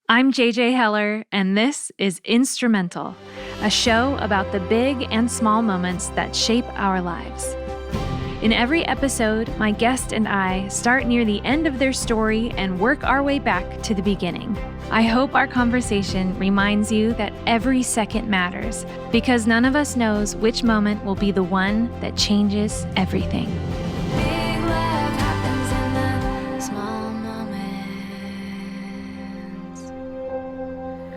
I'm JJ Heller, and this is Instrumental, a show about the big and small moments that shape our lives. In every episode, my guest and I start near the end of their story and work our way back to the beginning. I hope our conversation reminds you that every second matters, because none of us knows which moment will be the one that changes everything. Big love happens in the small moments.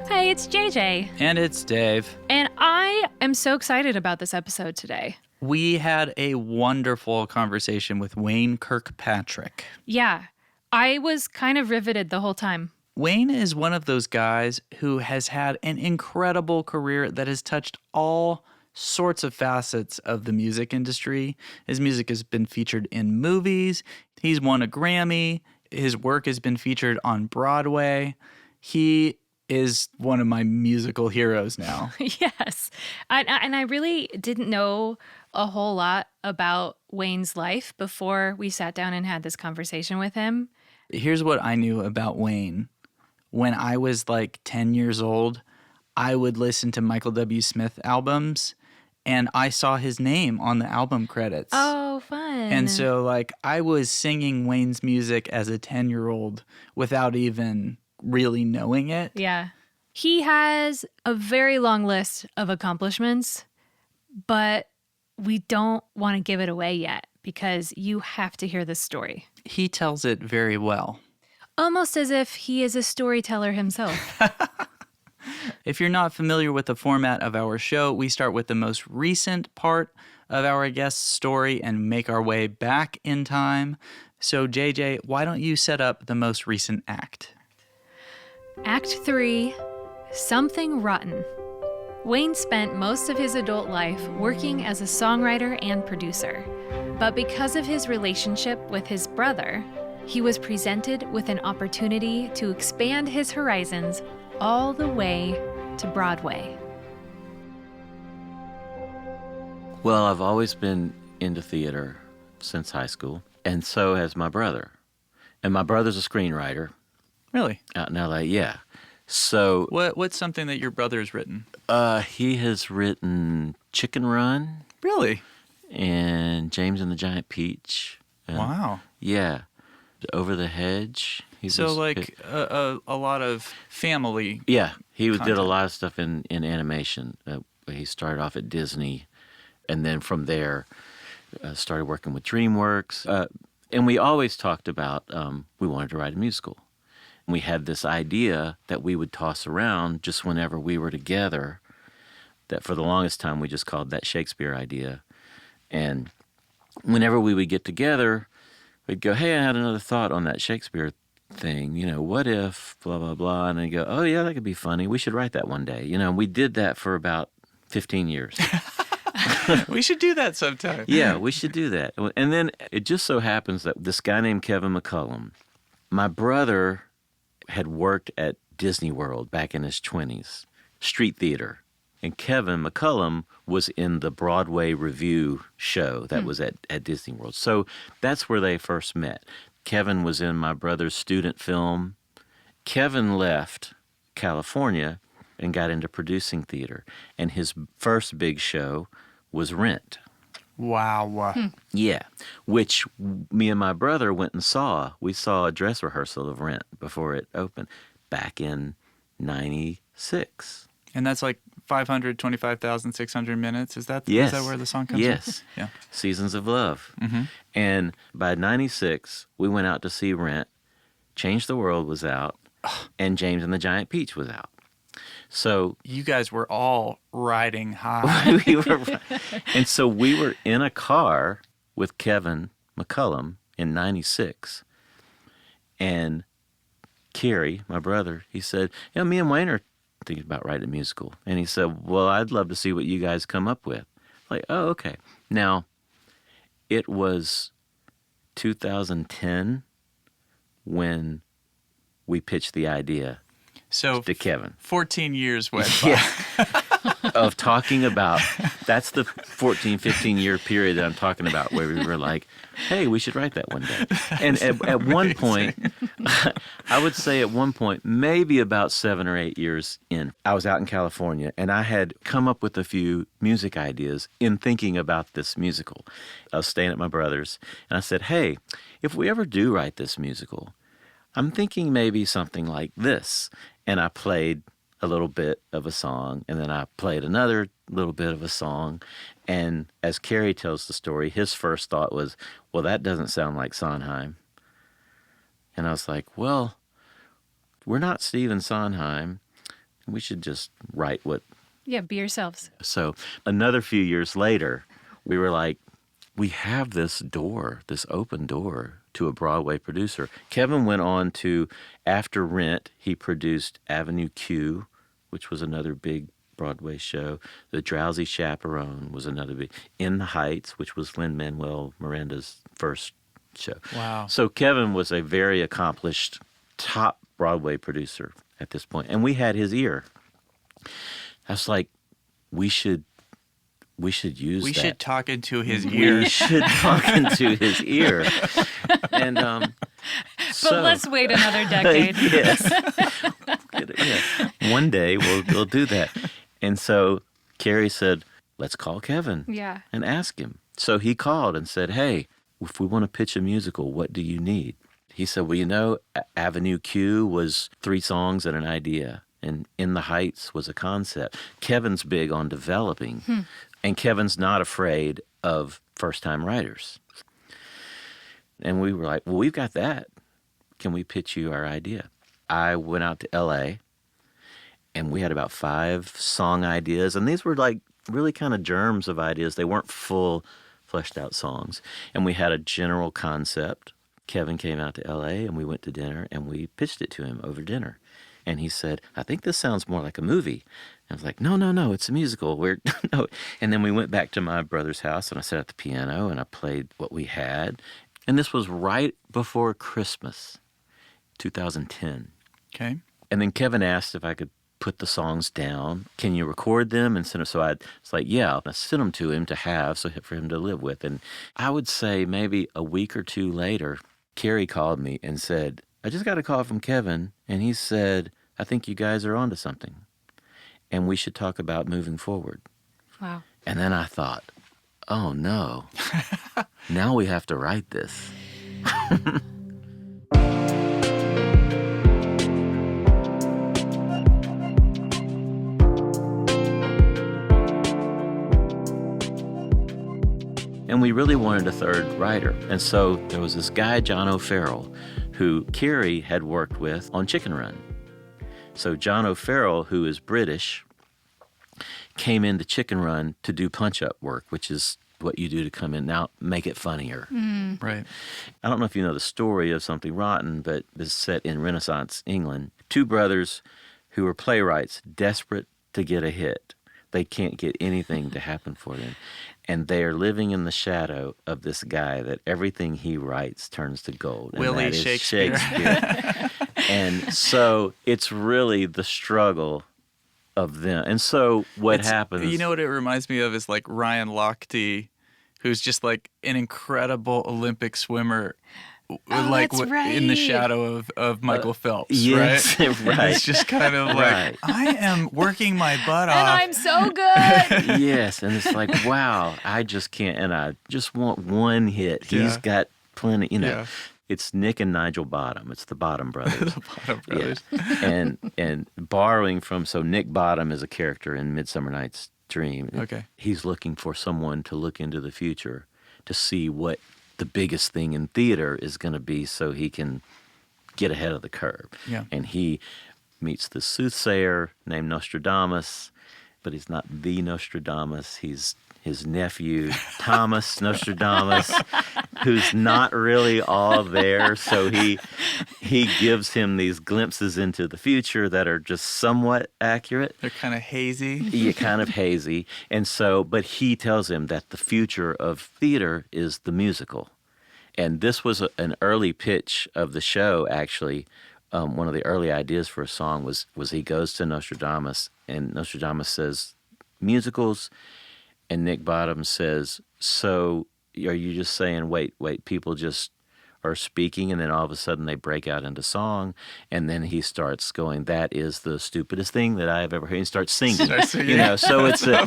Hey, it's JJ. And it's Dave. And I am so excited about this episode today. We had a wonderful conversation with Wayne Kirkpatrick. Yeah, I was kind of riveted the whole time. Wayne is one of those guys who has had an incredible career that has touched all sorts of facets of the music industry. His music has been featured in movies. He's won a Grammy. His work has been featured on Broadway. He is one of my musical heroes now. Yes. And I really didn't know a whole lot about Wayne's life before we sat down and had this conversation with him. Here's what I knew about Wayne. When I was like 10 years old, I would listen to Michael W. Smith albums, and I saw his name on the album credits. Oh, fun. And so like I was singing Wayne's music as a 10-year-old without even really knowing it. Yeah. He has a very long list of accomplishments, but we don't want to give it away yet because you have to hear this story. He tells it very well. Almost as if he is a storyteller himself. If you're not familiar with the format of our show, we start with the most recent part of our guest's story and make our way back in time. So, JJ, why don't you set up the most recent act? Act 3, Something Rotten. Wayne spent most of his adult life working as a songwriter and producer. But because of his relationship with his brother, he was presented with an opportunity to expand his horizons all the way to Broadway. Well, I've always been into theater since high school, and so has my brother. And my brother's a screenwriter Really? out in L.A., yeah. So What's something that your brother's written? he has written Chicken Run Really? and James and the Giant Peach. Wow. Yeah. Over the Hedge. So like a lot of family. Yeah, he did a content. lot of stuff in animation. He started off at Disney, and then from there started working with DreamWorks. And we always talked about we wanted to write a musical. And we had this idea that we would toss around just whenever we were together, that for the longest time we just called that Shakespeare idea. And whenever we would get together, we'd go, hey, I had another thought on that Shakespeare thing, what if, blah, blah, blah. And they'd go, oh, yeah, that could be funny. We should write that one day. And we did that for about 15 years. We should do that sometime. Yeah, we should do that. And then it just so happens that this guy named Kevin McCullum, my brother had worked at Disney World back in his 20s, street theater. And Kevin McCullum was in the Broadway review show that was at Disney World. So that's where they first met. Kevin was in my brother's student film. Kevin left California and got into producing theater. And his first big show was Rent. Wow. Yeah, which me and my brother went and saw. We saw a dress rehearsal of Rent before it opened back in 96. And that's like 525,600 minutes. Is that Yes. Is that where the song comes Yes. from? Yeah. Seasons of Love. Mm-hmm. And by 96, we went out to see Rent. Change the World was out, and James and the Giant Peach was out. So You guys were all riding high. and so we were in a car with Kevin McCullum in 96. And Kerry, my brother, he said, me and Wayne are thinking about writing a musical. And he said, well, I'd love to see what you guys come up with. Like, oh, okay. Now, it was 2010 when we pitched the idea So to Kevin. 14 years went by. Yeah. of talking about, that's the 14, 15-year period that I'm talking about where we were like, hey, we should write that one day. And at one point, I would say at one point, maybe about 7 or 8 years in, I was out in California and I had come up with a few music ideas in thinking about this musical. I was staying at my brother's and I said, hey, if we ever do write this musical, I'm thinking maybe something like this. And I played a little bit of a song, and then I played another little bit of a song. And as Carrie tells the story, his first thought was, well, that doesn't sound like Sondheim. And I was like, well, we're not Stephen Sondheim. We should just write what... Yeah, be yourselves. So another few years later, we were like, we have this door, this open door to a Broadway producer. Kevin went on to, after Rent, he produced Avenue Q, which was another big Broadway show. The Drowsy Chaperone was another big. In the Heights, which was Lin-Manuel Miranda's first show. Wow. So Kevin was a very accomplished top Broadway producer at this point, and we had his ear. I was like, we should use We that. should talk into his ear. We should talk into his ear. And But let's wait another decade. Yes. Yeah. One day we'll do that. And so Carrie said, let's call Kevin Yeah. and ask him. So he called and said, hey, if we want to pitch a musical, what do you need? He said, well, you know, Avenue Q was 3 songs and an idea. And In the Heights was a concept. Kevin's big on developing. And Kevin's not afraid of first-time writers. And we were like, well, we've got that. Can we pitch you our idea? I went out to L.A., and we had about 5 song ideas. And these were like really kind of germs of ideas. They weren't full, fleshed-out songs. And we had a general concept. Kevin came out to L.A., and we went to dinner, and we pitched it to him over dinner. And he said, I think this sounds more like a movie. I was like, no, it's a musical. No. And then we went back to my brother's house, and I sat at the piano, and I played what we had. And this was right before Christmas, 2010. Okay. And then Kevin asked if I could put the songs down. Can you record them and send them? So I was like, yeah. I sent them to him to have, so for him to live with. And I would say maybe a week or 2 later, Carrie called me and said, I just got a call from Kevin, and he said, I think you guys are onto something, and we should talk about moving forward. Wow. And then I thought, oh no, now we have to write this. And we really wanted a third writer. And so there was this guy, John O'Farrell, who Carrie had worked with on Chicken Run. So John O'Farrell, who is British, came into Chicken Run to do punch-up work, which is what you do to come in now, make it funnier. Right. I don't know if you know the story of Something Rotten, but this is set in Renaissance England. 2 brothers who are playwrights, desperate to get a hit. They can't get anything to happen for them. And they are living in the shadow of this guy that everything he writes turns to gold. And Willie that is Shakespeare. And so it's really the struggle of them. And so what happens... You know what it reminds me of is like Ryan Lochte, who's just like an incredible Olympic swimmer. Like that's right. in the shadow of Michael Phelps, yes, right? right. It's just kind of like, Right. I am working my butt off. And I'm so good. Yes, and it's like, wow, I just can't, and I just want one hit. He's Yeah. got plenty, Yeah. It's Nick and Nigel Bottom. It's the Bottom brothers. The Bottom Brothers. Yeah. And borrowing from, so Nick Bottom is a character in Midsummer Night's Dream. Okay. He's looking for someone to look into the future to see what the biggest thing in theater is going to be so he can get ahead of the curve. Yeah. And he meets this soothsayer named Nostradamus, but he's not the Nostradamus. He's his nephew, Thomas Nostradamus, who's not really all there. So he gives him these glimpses into the future that are just somewhat accurate. They're kind of hazy. Yeah, kind of hazy. And so, but he tells him that the future of theater is the musical. And this was an early pitch of the show, actually. One of the early ideas for a song was he goes to Nostradamus, and Nostradamus says, musicals. And Nick Bottom says, so are you just saying, wait, people just are speaking and then all of a sudden they break out into song? And then he starts going, that is the stupidest thing that I have ever heard. And he starts singing. You know, so so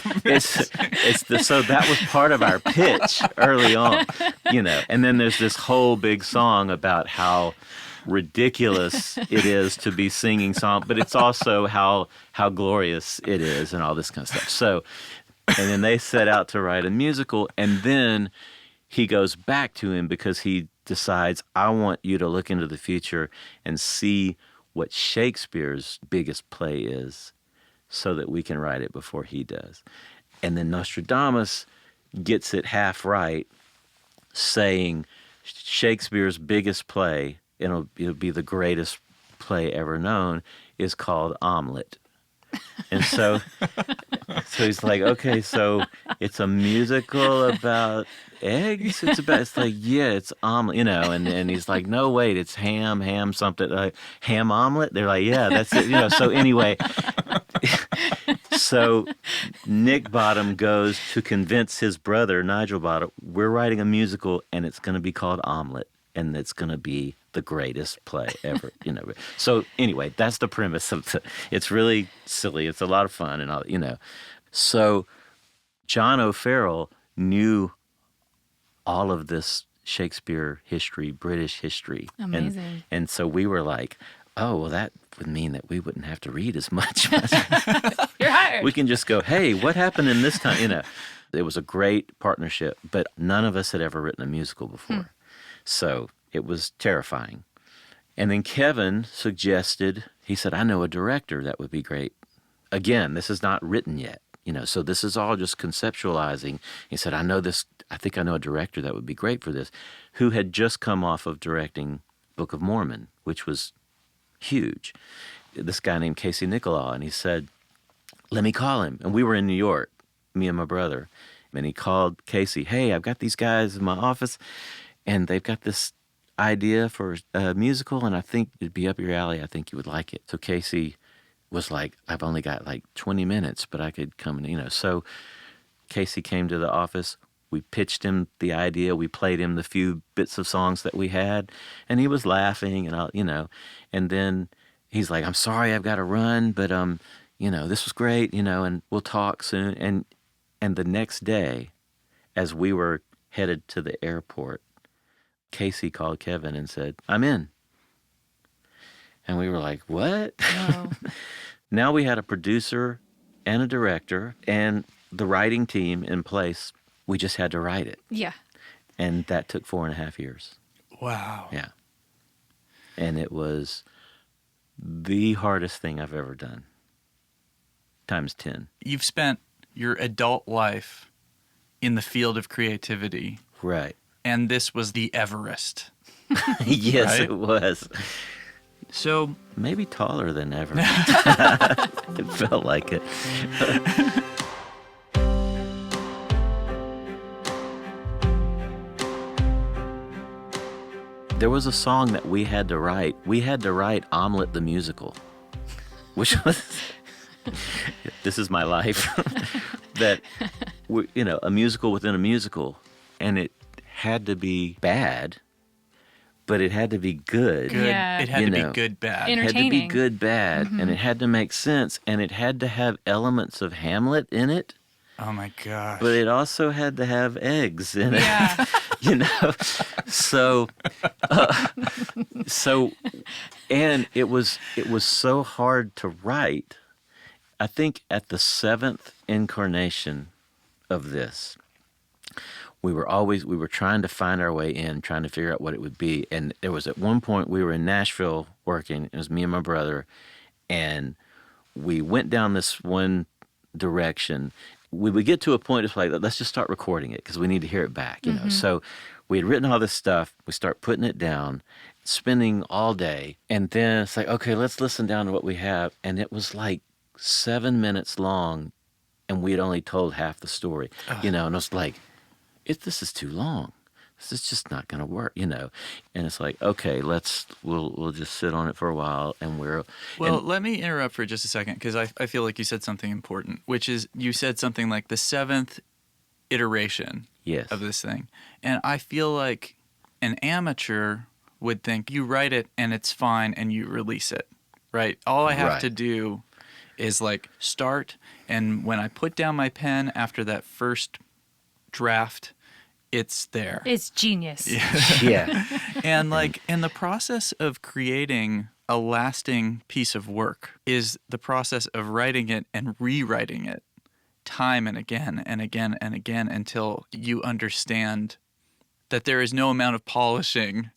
that was part of our pitch early on, you know. And then there's this whole big song about how ridiculous it is to be singing song, but it's also how glorious it is and all this kind of stuff. So, and then they set out to write a musical, and then he goes back to him because he decides, I want you to look into the future and see what Shakespeare's biggest play is so that we can write it before he does. And then Nostradamus gets it half right, saying Shakespeare's biggest play, it'll be the greatest play ever known, is called Omelette. And so he's like, okay, so it's a musical about eggs? It's like, yeah, it's omelet, you know, and he's like, no, wait, it's ham something, ham omelet? They're like, yeah, that's it, you know. So anyway, so Nick Bottom goes to convince his brother, Nigel Bottom, we're writing a musical and it's going to be called Omelette, and it's going to be the greatest play ever, you know. So anyway, that's the premise of it's really silly. It's a lot of fun and all, you know. So John O'Farrell knew all of this Shakespeare history, British history. Amazing. And so we were like, oh, well, that would mean that we wouldn't have to read as much. You're hired. We can just go, hey, what happened in this time? You know, it was a great partnership, but none of us had ever written a musical before. So it was terrifying. And then Kevin suggested, he said, I know a director that would be great. Again, this is not written yet, you know, so this is all just conceptualizing. He said, I think I know a director that would be great for this, who had just come off of directing Book of Mormon, which was huge. This guy named Casey Nicholaw, and he said, let me call him. And we were in New York, me and my brother, and he called Casey, hey, I've got these guys in my office, and they've got this idea for a musical, and I think it'd be up your alley. I think you would like it. So Casey was like, I've only got like 20 minutes, but I could come in, you know. So Casey came to the office. We pitched him the idea. We played him the few bits of songs that we had, and he was laughing and all, you know. And then he's like, I'm sorry, I've got to run, but you know, this was great, you know, and we'll talk soon. And the next day, as we were headed to the airport, Casey called Kevin and said, I'm in. And we were like, what? Wow. Now we had a producer and a director and the writing team in place. We just had to write it. Yeah. And that took 4.5 years. Wow. Yeah. And it was the hardest thing I've ever done. Times 10. You've spent your adult life in the field of creativity. Right. And this was the Everest. Yes, right? It was. So maybe taller than ever. It felt like it. There was a song that we had to write. We had to write Omelette the Musical, which was, this is my life, that, you know, a musical within a musical. And it had to be bad, but it had to be good. good. Yeah. It had You to know. be good, bad. Inter- It had to be Entertaining. good, bad, and it had to make sense, and it had to have elements of Hamlet in it, Oh my gosh. but it also had to have eggs in it. Yeah. You know, so and it was so hard to write. I think at the 7th incarnation of this, we were trying to find our way in, trying to figure out what it would be. And there was at one point we were in Nashville working. It was me and my brother, and we went down this one direction. We would get to a point, it's like, let's just start recording it because we need to hear it back, you know. So we had written all this stuff. We start putting it down, spending all day. And then it's like, okay, let's listen down to what we have. And it was like 7 minutes long, and we had only told half the story, you know. And I was like, this is too long. this is just not going to work, you know. And it's like, okay, we'll just sit on it for a while, and let me interrupt for just a second, because I feel like you said something important, which is you said something like the seventh iteration yes. of this thing. And I feel like an amateur would think you write it and it's fine and you release it, right? All I have Right. to do is like start, and when I put down my pen after that first draft, it's there. It's genius. Yeah. And like in the process of creating a lasting piece of work is the process of writing it and rewriting it time and again and again and again until you understand that there is no amount of polishing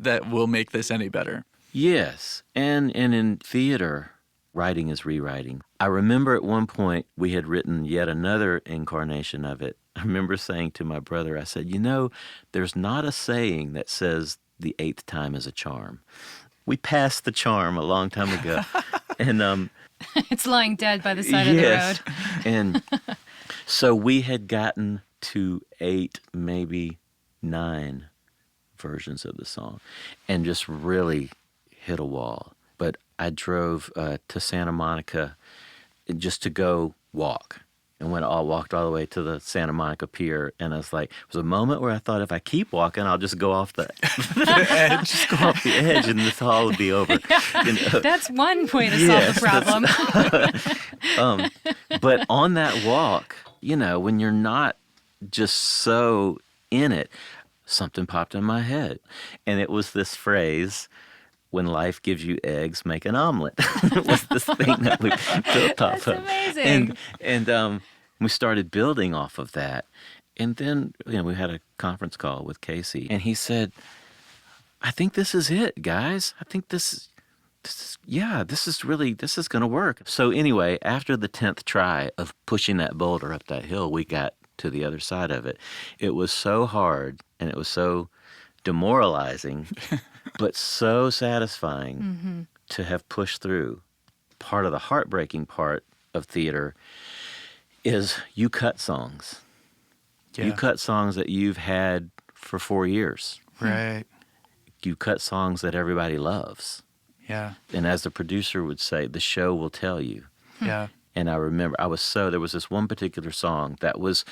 that will make this any better. Yes. And in theater, writing is rewriting. I remember at one point we had written yet another incarnation of it. I remember saying to my brother, I said, you know, there's not a saying that says the eighth time is a charm. We passed the charm a long time ago. And It's lying dead by the side yes. of the road. And so we had gotten to 8, maybe 9 versions of the song and just really hit a wall. But I drove to Santa Monica just to go walk, and walked all the way to the Santa Monica Pier. And I was like, it was a moment where I thought, if I keep walking, I'll just go off the edge, just go off the edge, and this all would be over. You know? That's one way to solve the problem. But on that walk, you know, when you're not just so in it, something popped in my head, and it was this phrase, when life gives you eggs, make an omelet. It was this thing that we built off of. That's amazing. And we started building off of that. And then, you know, we had a conference call with Casey, and he said, I think this is it, guys. I think this is going to work. So anyway, after the 10th try of pushing that boulder up that hill, we got to the other side of it. It was so hard, and it was so demoralizing, but so satisfying to have pushed through. Part of the heartbreaking part of theater is you cut songs. Yeah. You cut songs that you've had for 4 years. Right. You cut songs that everybody loves. Yeah. And as the producer would say, the show will tell you. Yeah. And I remember there was this one particular song that was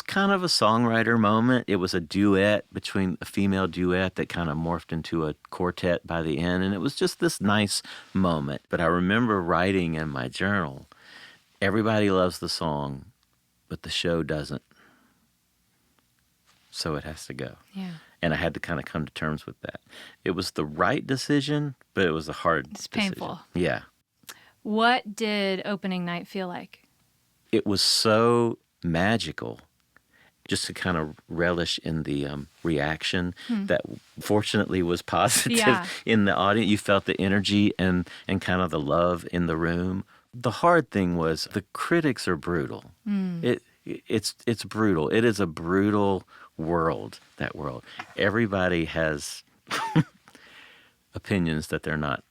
kind of a songwriter moment. It was a female duet that kind of morphed into a quartet by the end. And it was just this nice moment. But I remember writing in my journal, everybody loves the song, but the show doesn't. So it has to go. Yeah. And I had to kind of come to terms with that. It was the right decision, but it was a hard decision. Painful. Yeah. What did opening night feel like? It was so magical, just to kind of relish in the reaction that fortunately was positive in the audience. You felt the energy and kind of the love in the room. The hard thing was the critics are brutal. It's brutal. It is a brutal world, that world. Everybody has opinions that they're not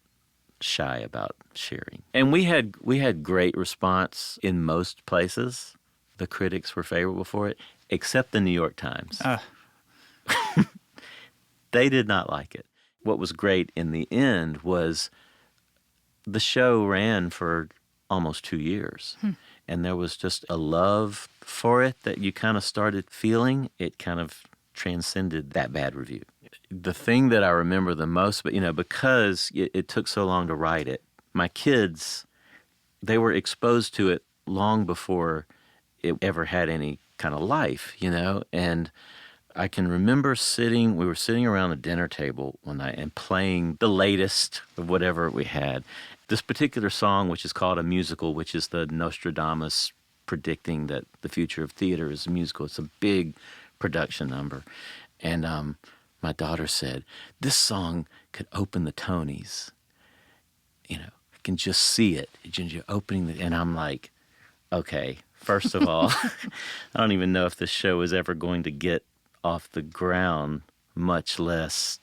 shy about sharing. And we had great response in most places. The critics were favorable for it, except the New York Times. They did not like it. What was great in the end was the show ran for almost 2 years. And there was just a love for it that you kind of started feeling. It kind of transcended that bad review. The thing that I remember the most, but because it took so long to write it, my kids, they were exposed to it long before it ever had any kind of life, and I can remember we were sitting around the dinner table one night and playing the latest of whatever we had. This particular song, which is called a musical, which is the Nostradamus predicting that the future of theater is a musical. It's a big production number. And my daughter said, this song could open the Tonys. I can just see it. You're opening and I'm like, okay, first of all, I don't even know if this show is ever going to get off the ground, much less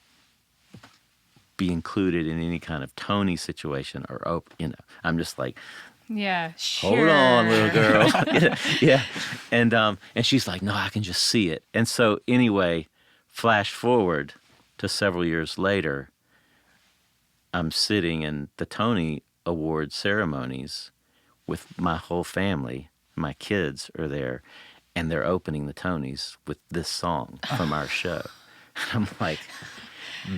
be included in any kind of Tony situation or open. I'm just like, yeah, sure. Hold on, little girl. Yeah. And she's like, no, I can just see it. And so anyway, flash forward to several years later, I'm sitting in the Tony Award ceremonies with my whole family. My kids are there, and they're opening the Tonys with this song from our show. I'm like,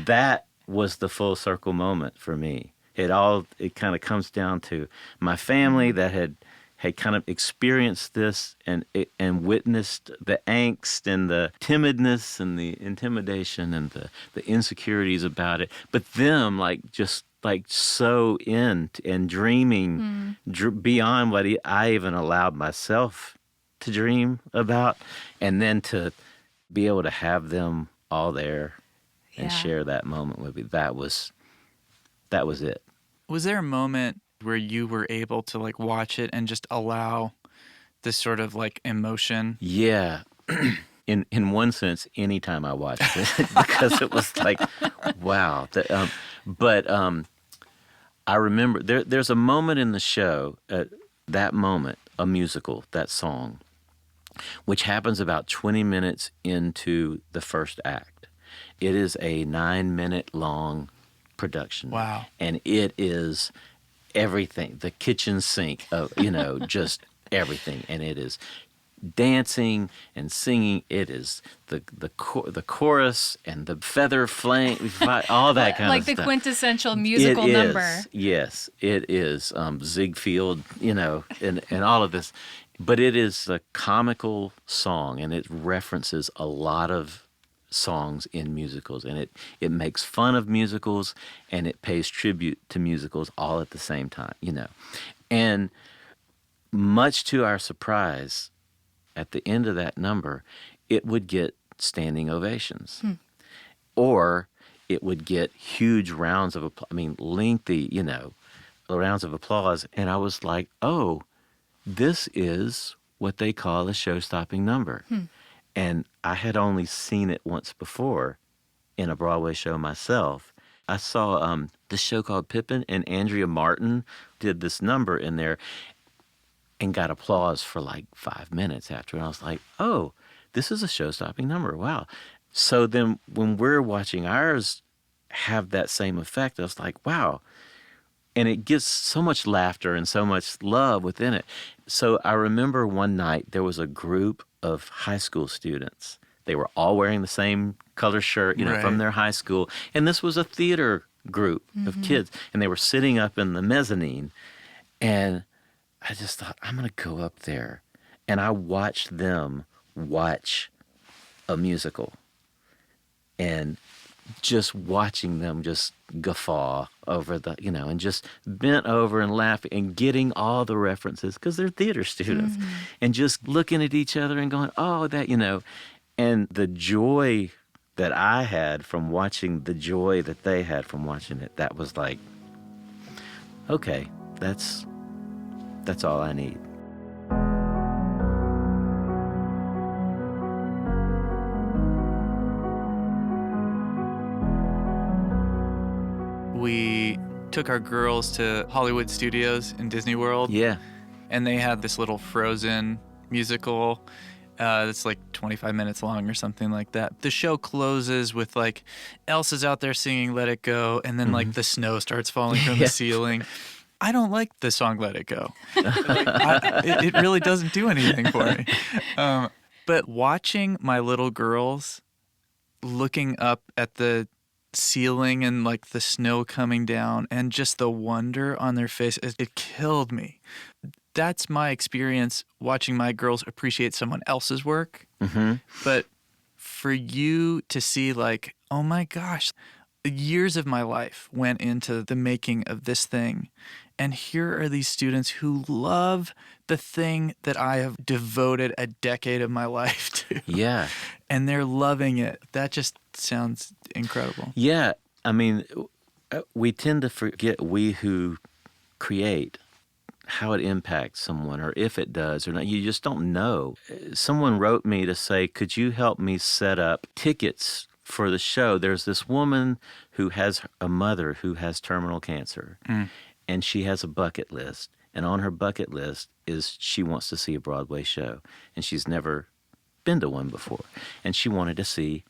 that was the full circle moment for me. It kind of comes down to my family that had kind of experienced this and witnessed the angst and the timidness and the intimidation and the insecurities about it, but them just so in and dreaming beyond what I even allowed myself to dream about, and then to be able to have them all there and share that moment with me. That was it. Was there a moment where you were able to like watch it and just allow this sort of like emotion? Yeah. In one sense, anytime I watched it, because it was like, wow. But I remember there's a moment in the show, that moment, a musical, that song, which happens about 20 minutes into the first act. It is a 9-minute long production. Wow. And it is everything, the kitchen sink of, just everything. And it is dancing and singing. It is the chorus and the feather flame, all that kind of stuff. Like the quintessential musical number. Yes, it is Ziegfeld, and all of this. But it is a comical song, and it references a lot of songs in musicals, and it makes fun of musicals, and it pays tribute to musicals all at the same time, And much to our surprise, at the end of that number, it would get standing ovations. Or it would get huge rounds of applause, lengthy, rounds of applause. And I was like, oh, this is what they call a show-stopping number. And I had only seen it once before in a Broadway show myself. I saw this show called Pippin, and Andrea Martin did this number in there and got applause for like 5 minutes after. And I was like, oh, this is a show-stopping number. Wow. So then when we're watching ours have that same effect, I was like, wow. And it gets so much laughter and so much love within it. So I remember one night there was a group of high school students. They were all wearing the same color shirt, Right. from their high school. And this was a theater group of kids. And they were sitting up in the mezzanine. And I just thought, I'm going to go up there. And I watched them watch a musical. And just watching them just guffaw over and just bent over and laughing and getting all the references because they're theater students and just looking at each other and going, oh, that, and the joy that I had from watching the joy that they had from watching it, that was like, okay, that's all I need. We took our girls to Hollywood Studios in Disney World. Yeah. And they had this little Frozen musical that's like 25 minutes long or something like that. The show closes with like Elsa's out there singing Let It Go, and then like the snow starts falling from the ceiling. I don't like the song Let It Go. It really doesn't do anything for me. But watching my little girls looking up at the ceiling and like the snow coming down and just the wonder on their face, it killed me. That's my experience watching my girls appreciate someone else's work. But for you to see like, oh my gosh, years of my life went into the making of this thing. And here are these students who love the thing that I have devoted a decade of my life to. Yeah. And they're loving it. That just sounds incredible. Yeah. We tend to forget, we who create, how it impacts someone or if it does or not. You just don't know. Someone wrote me to say, could you help me set up tickets for the show? There's this woman who has a mother who has terminal cancer. And she has a bucket list. And on her bucket list is she wants to see a Broadway show. And she's never been to one before. And she wanted to see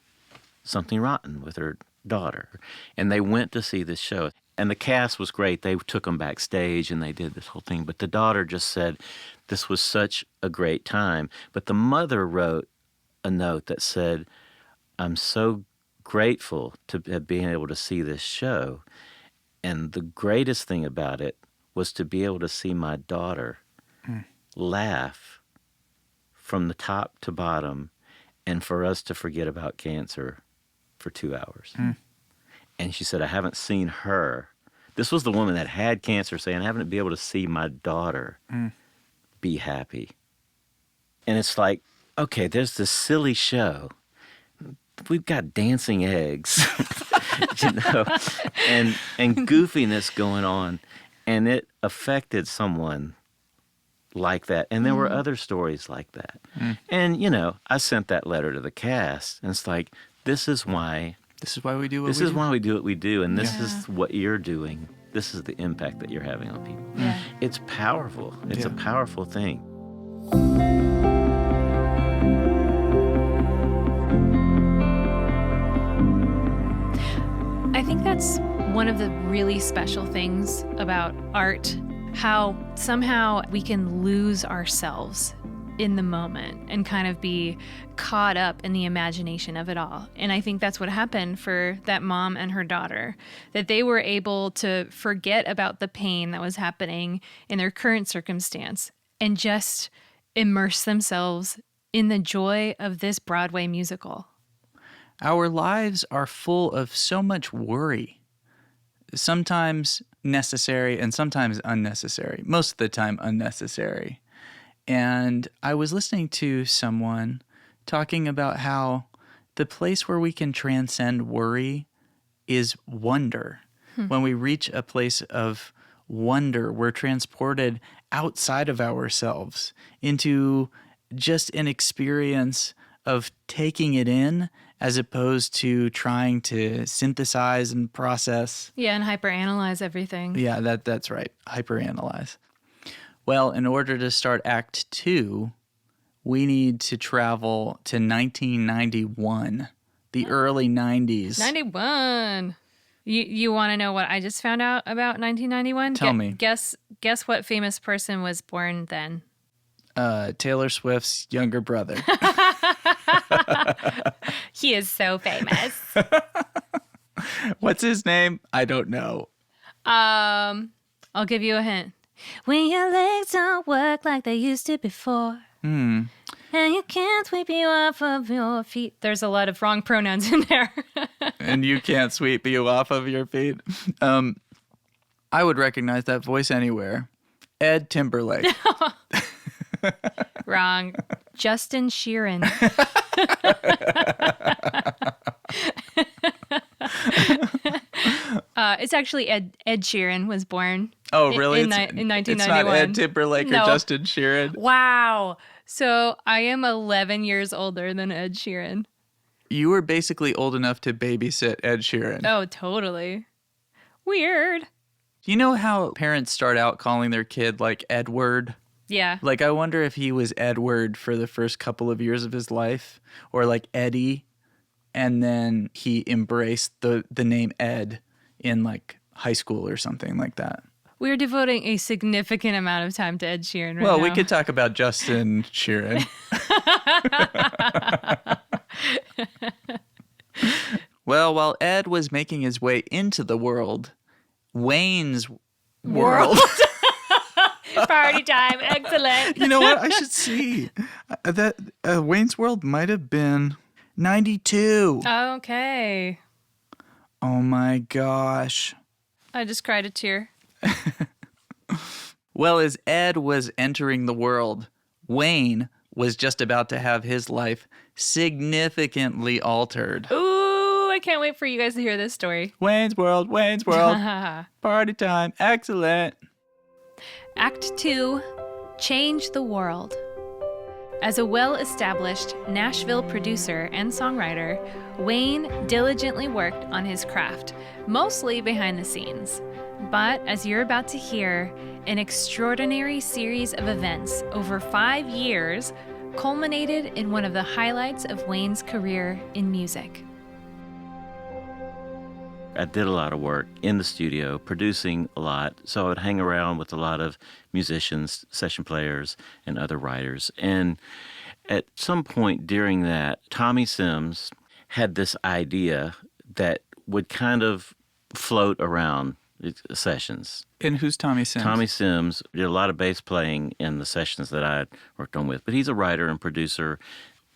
something rotten with her daughter. And they went to see this show. And the cast was great. They took them backstage and they did this whole thing. But the daughter just said, this was such a great time. But the mother wrote a note that said, I'm so grateful to have been able to see this show. And the greatest thing about it was to be able to see my daughter laugh from the top to bottom and for us to forget about cancer for 2 hours. And she said, I haven't seen her. This was the woman that had cancer saying, I haven't been able to see my daughter be happy. And it's like, okay, there's this silly show. We've got dancing eggs, you know, and goofiness going on. And it affected someone like that. And there were other stories like that. And, you know, I sent that letter to the cast. And it's like, this is why we do what we do. This is why we do what we do. And this is what you're doing. This is the impact that you're having on people. Yeah. It's powerful. It's a powerful thing. I think that's one of the really special things about art, how somehow we can lose ourselves in the moment and kind of be caught up in the imagination of it all. And I think that's what happened for that mom and her daughter, that they were able to forget about the pain that was happening in their current circumstance and just immerse themselves in the joy of this Broadway musical. Our lives are full of so much worry, sometimes necessary and sometimes unnecessary, most of the time unnecessary. And I was listening to someone talking about how the place where we can transcend worry is wonder. When we reach a place of wonder, we're transported outside of ourselves into just an experience of taking it in as opposed to trying to synthesize and process. Yeah, and hyperanalyze everything. Yeah, that's right. Hyperanalyze. Well, in order to start Act 2, we need to travel to 1991, the early 90s. 91. You want to know what I just found out about 1991? Tell me. Guess what famous person was born then? Taylor Swift's younger brother. He is so famous. What's his name? I don't know. I'll give you a hint. When your legs don't work like they used to before, and you can't sweep you off of your feet. There's a lot of wrong pronouns in there. And you can't sweep you off of your feet. I would recognize that voice anywhere. Ed Timberlake. Wrong. Justin Sheeran. It's actually Ed Sheeran was born. Oh, really? In 1991. It's not Ed Timberlake No. or Justin Sheeran. Wow. So I am 11 years older than Ed Sheeran. You were basically old enough to babysit Ed Sheeran. Oh, totally. Weird. You know how parents start out calling their kid like Edward? Yeah. Like, I wonder if he was Edward for the first couple of years of his life, or like Eddie, and then he embraced the name Ed in like high school or something like that. We're devoting a significant amount of time to Ed Sheeran right now. Well, we could talk about Justin Sheeran. Well, while Ed was making his way into the world, Wayne's World. Party time. Excellent. You know what? I should see. That Wayne's World might have been 92. Okay. Oh my gosh. I just cried a tear. Well, as Ed was entering the world, Wayne was just about to have his life significantly altered. Ooh, I can't wait for you guys to hear this story. Wayne's World, Wayne's World. Party time. Excellent. Act 2, Change the World. As a well-established Nashville producer and songwriter, Wayne diligently worked on his craft, mostly behind the scenes. But as you're about to hear, an extraordinary series of events over 5 years culminated in one of the highlights of Wayne's career in music. I did a lot of work in the studio, producing a lot. So I would hang around with a lot of musicians, session players, and other writers. And at some point during that, Tommy Sims had this idea that would kind of float around sessions. And who's Tommy Sims? Tommy Sims did a lot of bass playing in the sessions that I worked on with, but he's a writer and producer.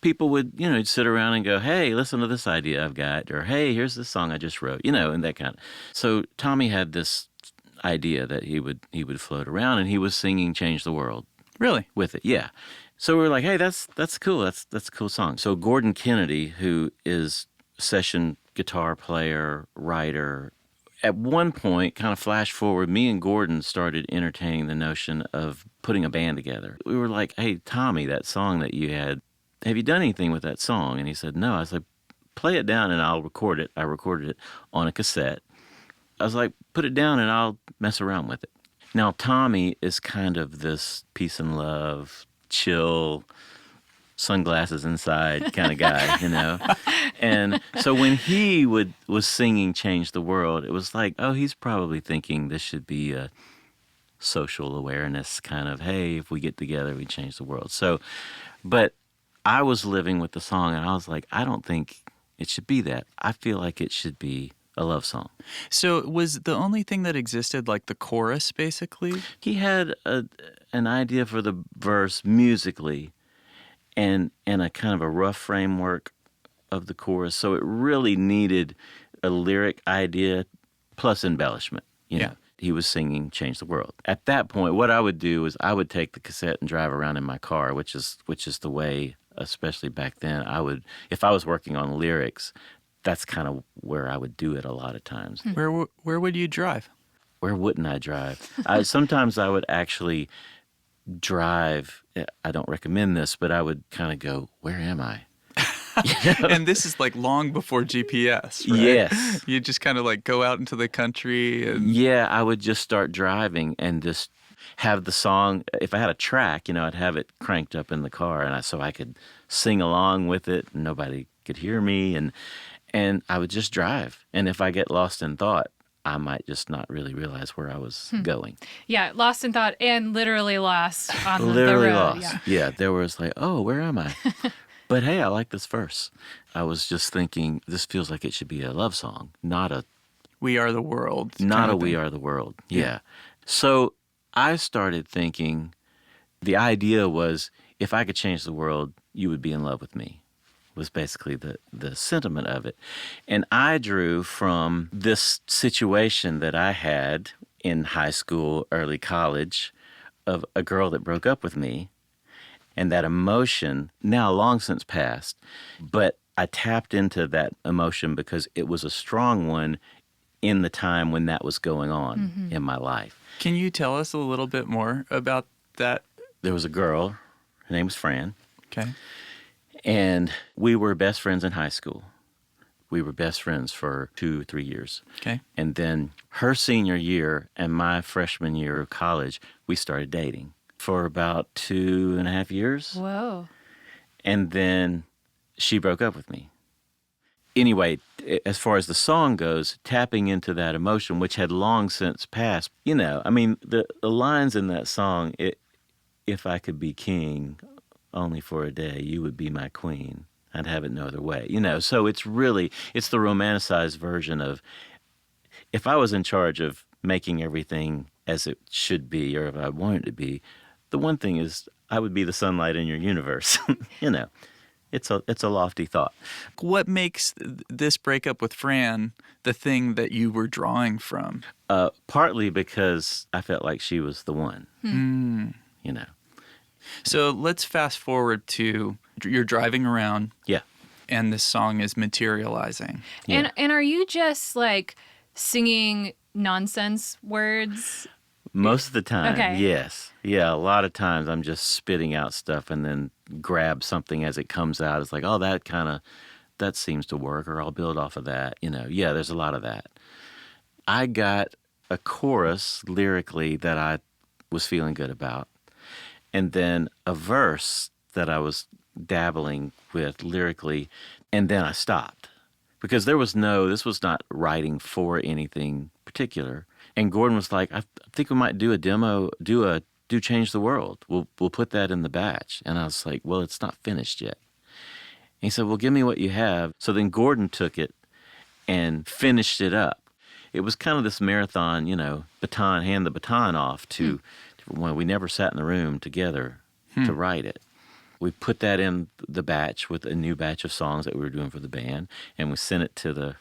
People would, he'd sit around and go, hey, listen to this idea I've got, or hey, here's this song I just wrote, and that kind of. So Tommy had this idea that he would float around, and he was singing "Change the World." Really? With it, yeah. So we were like, hey, that's cool. That's a cool song. So Gordon Kennedy, who is session guitar player, writer, at one point, kind of flash forward, me and Gordon started entertaining the notion of putting a band together. We were like, hey, Tommy, that song that you had, have you done anything with that song? And he said, no. I was like, play it down and I'll record it. I recorded it on a cassette. I was like, put it down and I'll mess around with it. Now, Tommy is kind of this peace and love, chill, sunglasses inside kind of guy, And so when he was singing Change the World, it was like, oh, he's probably thinking this should be a social awareness kind of, hey, if we get together, we change the world. So, but I was living with the song, and I was like, I don't think it should be that. I feel like it should be a love song. So was the only thing that existed like the chorus, basically? He had an idea for the verse musically, and a kind of a rough framework of the chorus. So it really needed a lyric idea plus embellishment. Yeah. He was singing Change the World. At that point, what I would do is I would take the cassette and drive around in my car, which is the way, especially back then, if I was working on lyrics, that's kind of where I would do it a lot of times. Where would you drive? Where wouldn't I drive? Sometimes I would actually drive. I don't recommend this, but I would kind of go, where am I? And this is like long before GPS, right? Yes. You just kind of like go out into the country and... Yeah, I would just start driving and just have the song. If I had a track, I'd have it cranked up in the car, and so I could sing along with it, and nobody could hear me, and I would just drive. And if I get lost in thought, I might just not really realize where I was going. Yeah, lost in thought and literally lost on the Literally road. lost. Yeah, there was like, oh, where am I? But hey, I like this verse. I was just thinking, this feels like it should be a love song, not a... We Are the World. Not a We Are the World, yeah. So I started thinking, the idea was, if I could change the world, you would be in love with me, was basically the sentiment of it. And I drew from this situation that I had in high school, early college, of a girl that broke up with me, and that emotion, now long since passed, but I tapped into that emotion because it was a strong one in the time when that was going on in my life. Can you tell us a little bit more about that? There was a girl, her name was Fran. Okay. And we were best friends in high school. We were best friends for 2 or 3 years. Okay. And then her senior year and my freshman year of college, we started dating for about 2.5 years. Whoa. And then she broke up with me. Anyway, as far as the song goes, tapping into that emotion, which had long since passed, the lines in that song, if I could be king only for a day, you would be my queen. I'd have it no other way. So it's the romanticized version of, if I was in charge of making everything as it should be, or if I wanted it to be, the one thing is I would be the sunlight in your universe. It's a lofty thought. What makes this breakup with Fran the thing that you were drawing from? Partly because I felt like she was the one. So let's fast forward to you're driving around. Yeah. And this song is materializing. And are you just like singing nonsense words? Most of the time, Okay. yes. Yeah, a lot of times I'm just spitting out stuff and then grab something as it comes out. It's like, oh, that seems to work, or I'll build off of that. Yeah, there's a lot of that. I got a chorus lyrically that I was feeling good about, and then a verse that I was dabbling with lyrically, and then I stopped because this was not writing for anything particular. And Gordon was like, I think we might do a demo, do Change the World. We'll put that in the batch. And I was like, well, it's not finished yet. And he said, well, give me what you have. So then Gordon took it and finished it up. It was kind of this marathon, hand the baton off to when we never sat in the room together to write it. We put that in the batch with a new batch of songs that we were doing for the band, and we sent it to the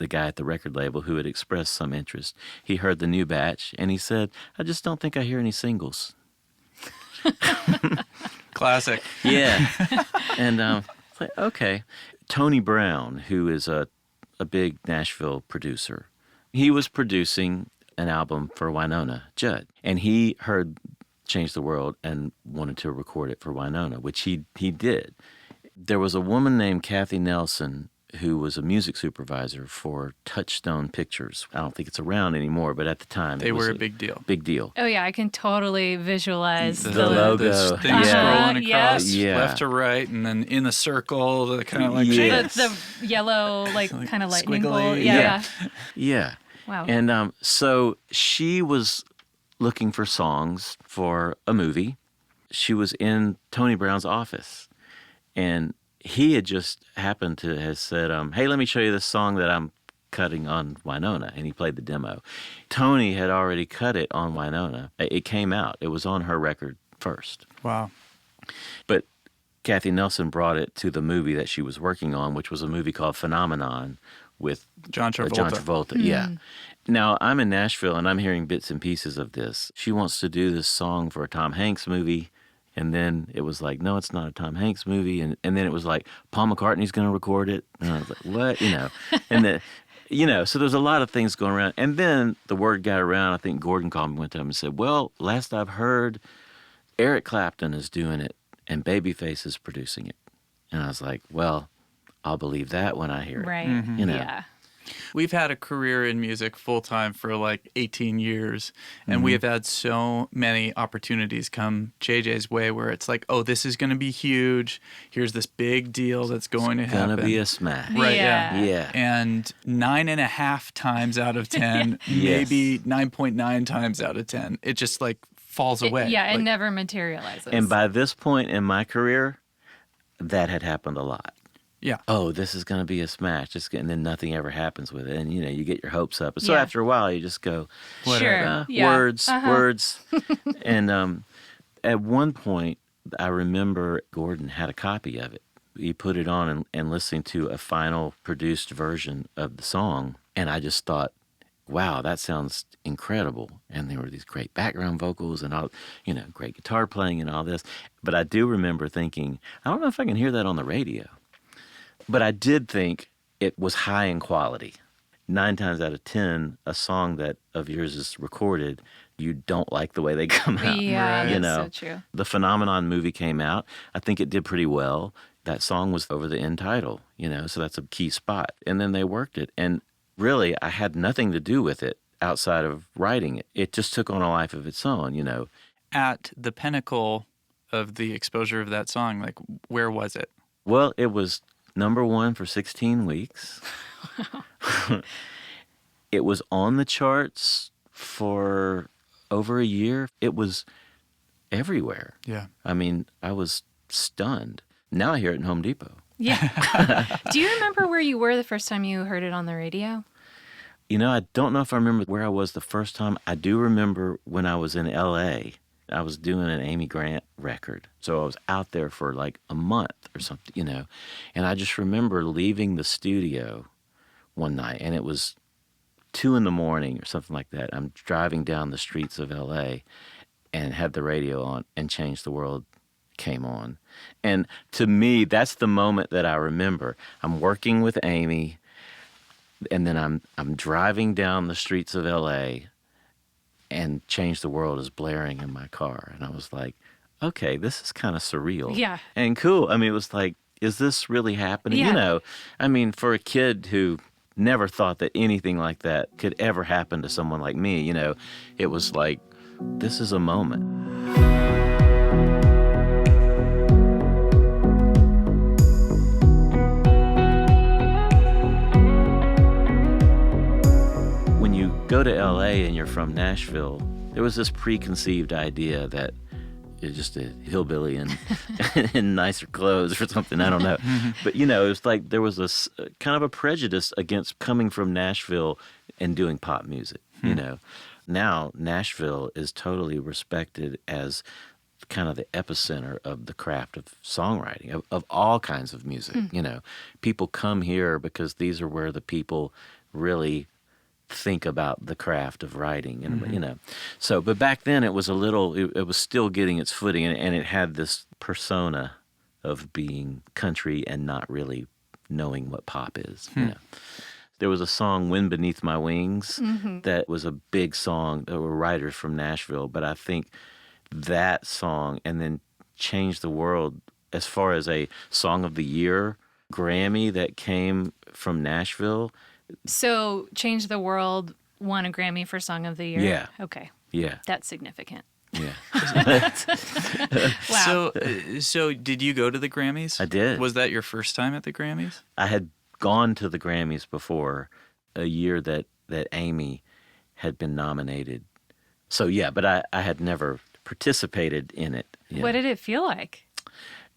guy at the record label who had expressed some interest. He heard the new batch, and he said, I just don't think I hear any singles. Classic. Yeah. And it's like, okay. Tony Brown, who is a big Nashville producer, he was producing an album for Winona Judd, and he heard Change the World and wanted to record it for Winona, which he did. There was a woman named Kathy Nelson who was a music supervisor for Touchstone Pictures. I don't think it's around anymore, but at the time they it was were a big deal. Big deal. Oh yeah, I can totally visualize the logo. The thing scrolling across Yeah. left to right, and then in a circle, the kind of like the yellow, kind of lightning squiggly, bolt. Yeah. Yeah. Wow. And so she was looking for songs for a movie. She was in Tony Brown's office, and he had just happened to have said, hey, let me show you this song that I'm cutting on Winona, and he played the demo. Tony had already cut it on Winona. It came out. It was on her record first. Wow. But Kathy Nelson brought it to the movie that she was working on, which was a movie called Phenomenon with John Travolta. Yeah. Now, I'm in Nashville, and I'm hearing bits and pieces of this. She wants to do this song for a Tom Hanks movie, and then it was like, no, it's not a Tom Hanks movie, and then it was like, Paul McCartney's going to record it, and I was like, what? And so there's a lot of things going around. And then the word got around. I think Gordon called me one time and said, well, last I've heard, Eric Clapton is doing it, and Babyface is producing it. And I was like, well, I'll believe that when I hear it. Right. Yeah. We've had a career in music full-time for like 18 years, and we have had so many opportunities come JJ's way where it's like, oh, this is going to be huge. Here's this big deal that's going to happen. It's going to be a smash. Right, Yeah. And 9.5 times out of 10, maybe 9.9 times out of 10, it just like falls away. It never materializes. And by this point in my career, that had happened a lot. Yeah. Oh, this is going to be a smash. And then nothing ever happens with it. And, you get your hopes up. So after a while, you just go, sure. Words. And at one point, I remember Gordon had a copy of it. He put it on and listening to a final produced version of the song. And I just thought, wow, that sounds incredible. And there were these great background vocals and all, great guitar playing and all this. But I do remember thinking, I don't know if I can hear that on the radio. But I did think it was high in quality. 9 times out of 10, a song that of yours is recorded, you don't like the way they come out. Yeah, that's so true. The Phenomenon movie came out. I think it did pretty well. That song was over the end title, so that's a key spot. And then they worked it. And really, I had nothing to do with it outside of writing it. It just took on a life of its own, At the pinnacle of the exposure of that song, like, where was it? Well, it was number 1 for 16 weeks. It was on the charts for over a year. It was everywhere. Yeah. I mean, I was stunned. Now I hear it in Home Depot. Yeah. Do you remember where you were the first time you heard it on the radio? I don't know if I remember where I was the first time. I do remember when I was in L.A., I was doing an Amy Grant record. So I was out there for like a month or something, And I just remember leaving the studio one night, and it was 2 a.m. or something like that. I'm driving down the streets of L.A. and had the radio on, and Change the World came on. And to me, that's the moment that I remember. I'm working with Amy, and then I'm driving down the streets of L.A., and Change the World is blaring in my car. And I was like, okay, this is kind of surreal. Yeah. And cool. I mean, it was like, is this really happening? Yeah. I mean, for a kid who never thought that anything like that could ever happen to someone like me, it was like, this is a moment. go to LA and you're from Nashville, there was this preconceived idea that you're just a hillbilly in nicer clothes or something. I don't know. But, it was like there was this kind of a prejudice against coming from Nashville and doing pop music, Now, Nashville is totally respected as kind of the epicenter of the craft of songwriting, of all kinds of music, People come here because these are where the people really think about the craft of writing, and So, but back then it was it was still getting its footing, and it had this persona of being country and not really knowing what pop is, There was a song, Wind Beneath My Wings, that was a big song. There were writers from Nashville, but I think that song and then Change the World as far as a Song of the Year Grammy that came from Nashville. So Change the World won a Grammy for Song of the Year? Yeah. Okay. Yeah. That's significant. Yeah. Wow. So did you go to the Grammys? I did. Was that your first time at the Grammys? I had gone to the Grammys before, a year that Amy had been nominated. So, yeah, but I had never participated in it. What did it feel like?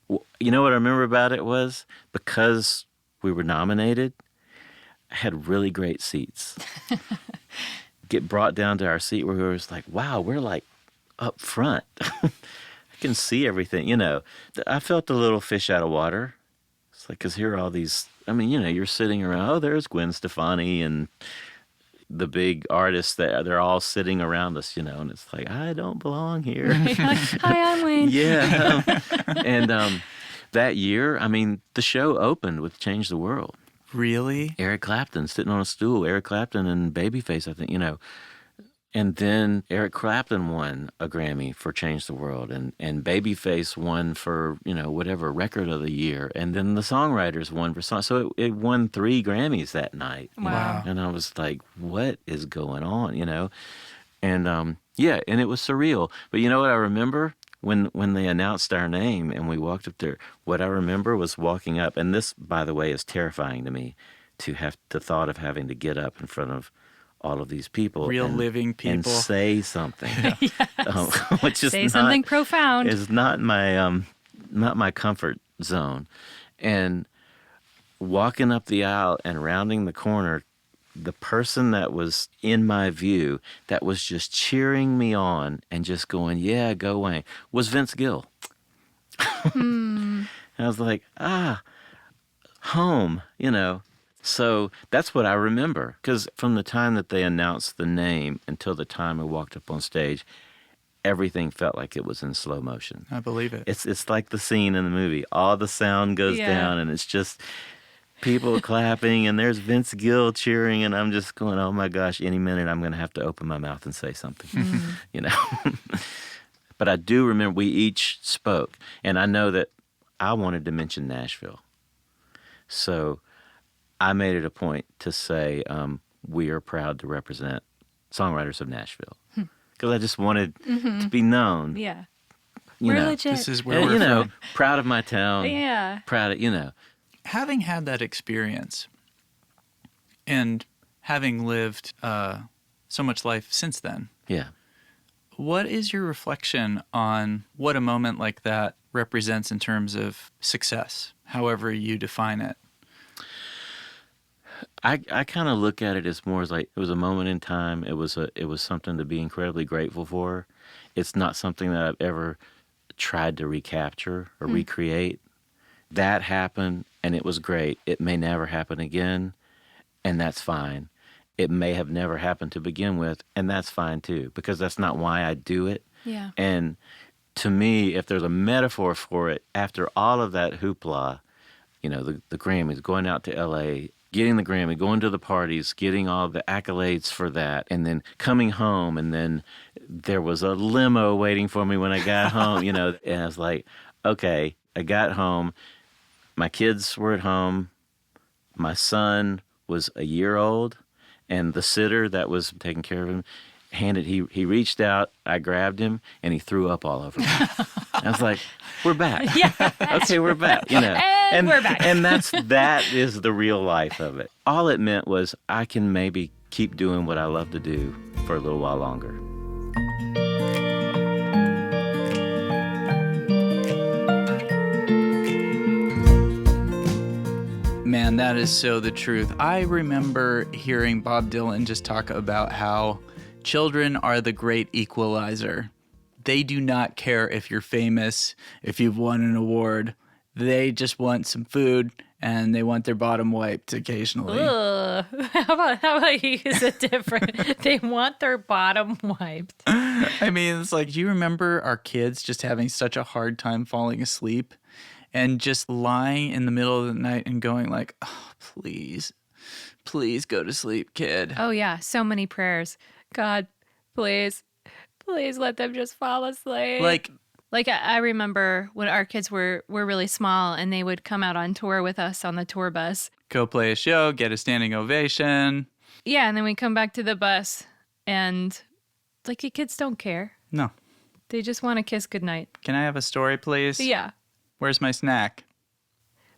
You know what I remember about it was because we were nominated, I had really great seats. Get brought down to our seat where we were just like, wow, we're like up front. I can see everything, I felt a little fish out of water. It's like, because here are all these, you're sitting around, oh, there's Gwen Stefani and the big artists that they're all sitting around us, and it's like, I don't belong here. Hi, I'm Wayne. Yeah. And that year, the show opened with Change the World. Really? Eric Clapton sitting on a stool, Eric Clapton and Babyface, I think, And then Eric Clapton won a Grammy for Change the World, and Babyface won for, whatever, Record of the Year. And then the songwriters won for song. So it won 3 Grammys that night. Wow. And I was like, what is going on, And, and it was surreal. But you know what I remember? When they announced our name and we walked up there, what I remember was walking up, and this, by the way, is terrifying to me, to have the thought of having to get up in front of all of these people, real living people, and say something, which is say something profound. Is not my comfort zone, and walking up the aisle and rounding the corner, the person that was in my view that was just cheering me on and just going, yeah, go Wayne, was Vince Gill. And I was like, home, So that's what I remember, because from the time that they announced the name until the time I walked up on stage, everything felt like it was in slow motion. I believe it. It's like the scene in the movie. All the sound goes down, and it's just people clapping, and there's Vince Gill cheering, and I'm just going, oh my gosh, any minute I'm going to have to open my mouth and say something, But I do remember we each spoke, and I know that I wanted to mention Nashville. So I made it a point to say we are proud to represent songwriters of Nashville, because I just wanted to be known. Yeah. We're legit. This is where we're from. Proud of my town. Yeah. Proud of, Having had that experience and having lived so much life since then, Yeah. what is your reflection on what a moment like that represents in terms of success, however you define it? I kind of look at it as more as like it was a moment in time. It was something to be incredibly grateful for. It's not something that I've ever tried to recapture or recreate. That happened, and it was great. It may never happen again, and that's fine. It may have never happened to begin with, and that's fine too, because that's not why I do it. Yeah. And to me, if there's a metaphor for it, after all of that hoopla, the Grammys, going out to L.A., getting the Grammy, going to the parties, getting all the accolades for that, and then coming home, and then there was a limo waiting for me when I got home, and I was like, okay, I got home. My kids were at home. My son was a year old, and the sitter that was taking care of him he reached out, I grabbed him, and he threw up all over me. I was like, we're back. Yeah. Okay, we're back. And we're back. And that is the real life of it. All it meant was I can maybe keep doing what I love to do for a little while longer. Man, that is so the truth. I remember hearing Bob Dylan just talk about how children are the great equalizer. They do not care if you're famous, if you've won an award. They just want some food and they want their bottom wiped occasionally. Ugh. How about you use it different? They want their bottom wiped. I mean, it's like, do you remember our kids just having such a hard time falling asleep and just lying in the middle of the night and going like, oh, please go to sleep, kid. Oh, yeah. So many prayers. God, please let them just fall asleep. Like I remember when our kids were really small and they would come out on tour with us on the tour bus. Go play a show, get a standing ovation. Yeah, and then we come back to the bus and like the kids don't care. No. They just want to kiss goodnight. Can I have a story, please? Yeah. Where's my snack?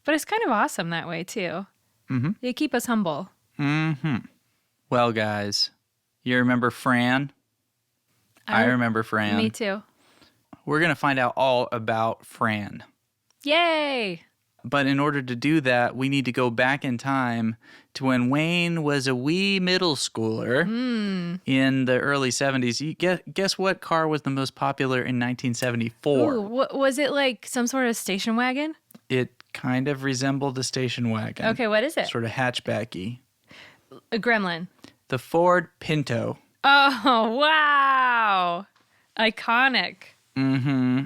But it's kind of awesome that way too. Mm-hmm. They keep us humble. Mm-hmm. Well, guys, you remember Fran? I remember Fran. Me too. We're going to find out all about Fran. Yay! But in order to do that, we need to go back in time to when Wayne was a wee middle schooler in the early 70s. You guess what car was the most popular in 1974? Ooh, was it like some sort of station wagon? It kind of resembled a station wagon. Okay, what is it? Sort of hatchbacky. A Gremlin. The Ford Pinto. Oh, wow. Iconic. Mm-hmm.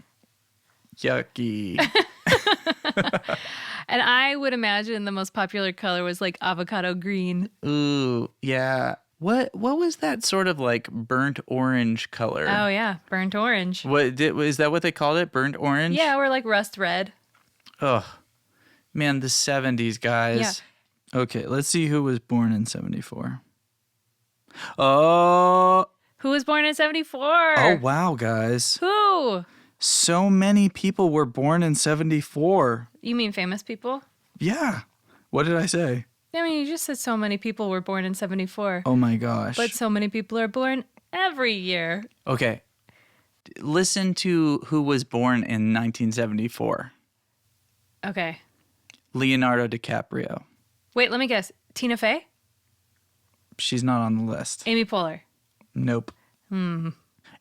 Yucky. And I would imagine the most popular color was like avocado green. Ooh, yeah. What was that sort of like burnt orange color? Oh, yeah. Burnt orange. Is that what they called it? Burnt orange? Yeah, or like rust red. Ugh. Man, the 70s, guys. Yeah. Okay, let's see who was born in 74. Oh. Who was born in 74? Oh, wow, guys. Who? So many people were born in 74. You mean famous people? Yeah. What did I say? I mean, you just said so many people were born in 74. Oh, my gosh. But so many people are born every year. Okay. Listen to who was born in 1974. Okay. Leonardo DiCaprio. Wait, let me guess. Tina Fey? She's not on the list. Amy Poehler? Nope.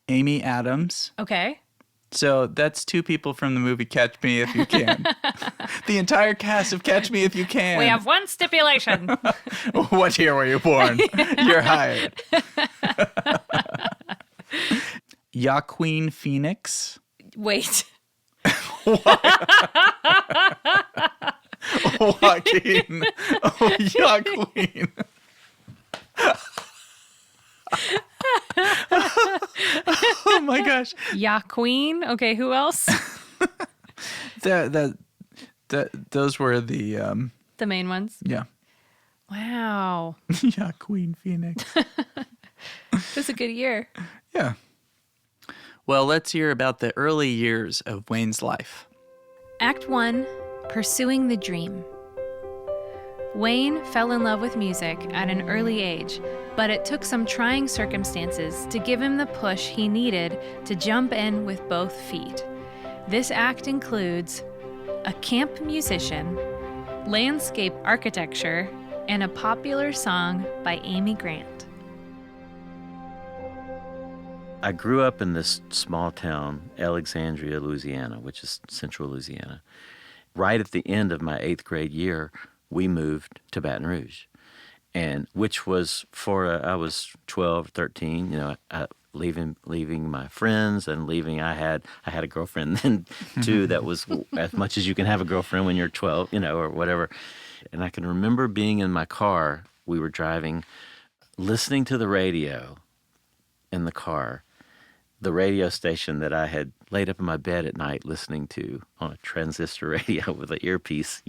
Amy Adams. Okay. So that's two people from the movie Catch Me If You Can. The entire cast of Catch Me If You Can. We have one stipulation. What year were you born? You're hired. Joaquin Phoenix. Wait. Joaquin. Oh, Joaquin. Oh my gosh. Queen. Okay, who else? Those were the main ones. Yeah. Wow. Queen Phoenix. It was a good year. Yeah. Well, let's hear about the early years of Wayne's life. Act 1, Pursuing the Dream. Wayne fell in love with music at an early age, but it took some trying circumstances to give him the push he needed to jump in with both feet. This act includes a camp musician, landscape architecture, and a popular song by Amy Grant. I grew up in this small town, Alexandria, Louisiana, which is central Louisiana. Right at the end of my 8th grade year, we moved to Baton Rouge, and which was I was 12, 13, leaving my friends and leaving. I had a girlfriend then too. That was as much as you can have a girlfriend when you're 12, or whatever. And I can remember being in my car. We were driving, listening to the radio in the car, the radio station that I had laid up in my bed at night listening to on a transistor radio with an earpiece,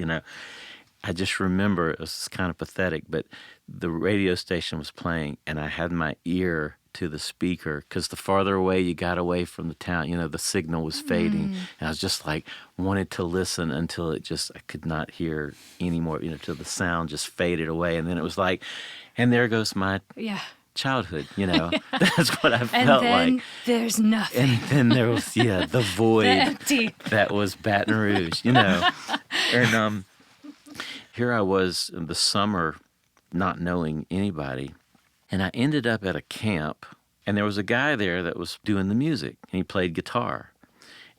I just remember, it was kind of pathetic, but the radio station was playing and I had my ear to the speaker because the farther away you got away from the town, the signal was fading. And I was just like, wanted to listen until I could not hear anymore, till the sound just faded away. And then it was like, and there goes my childhood, That's what I felt And then like. there's nothing. And then there was, the void Empty. that was Baton Rouge, And here I was in the summer not knowing anybody. And I ended up at a camp, and there was a guy there that was doing the music, and he played guitar.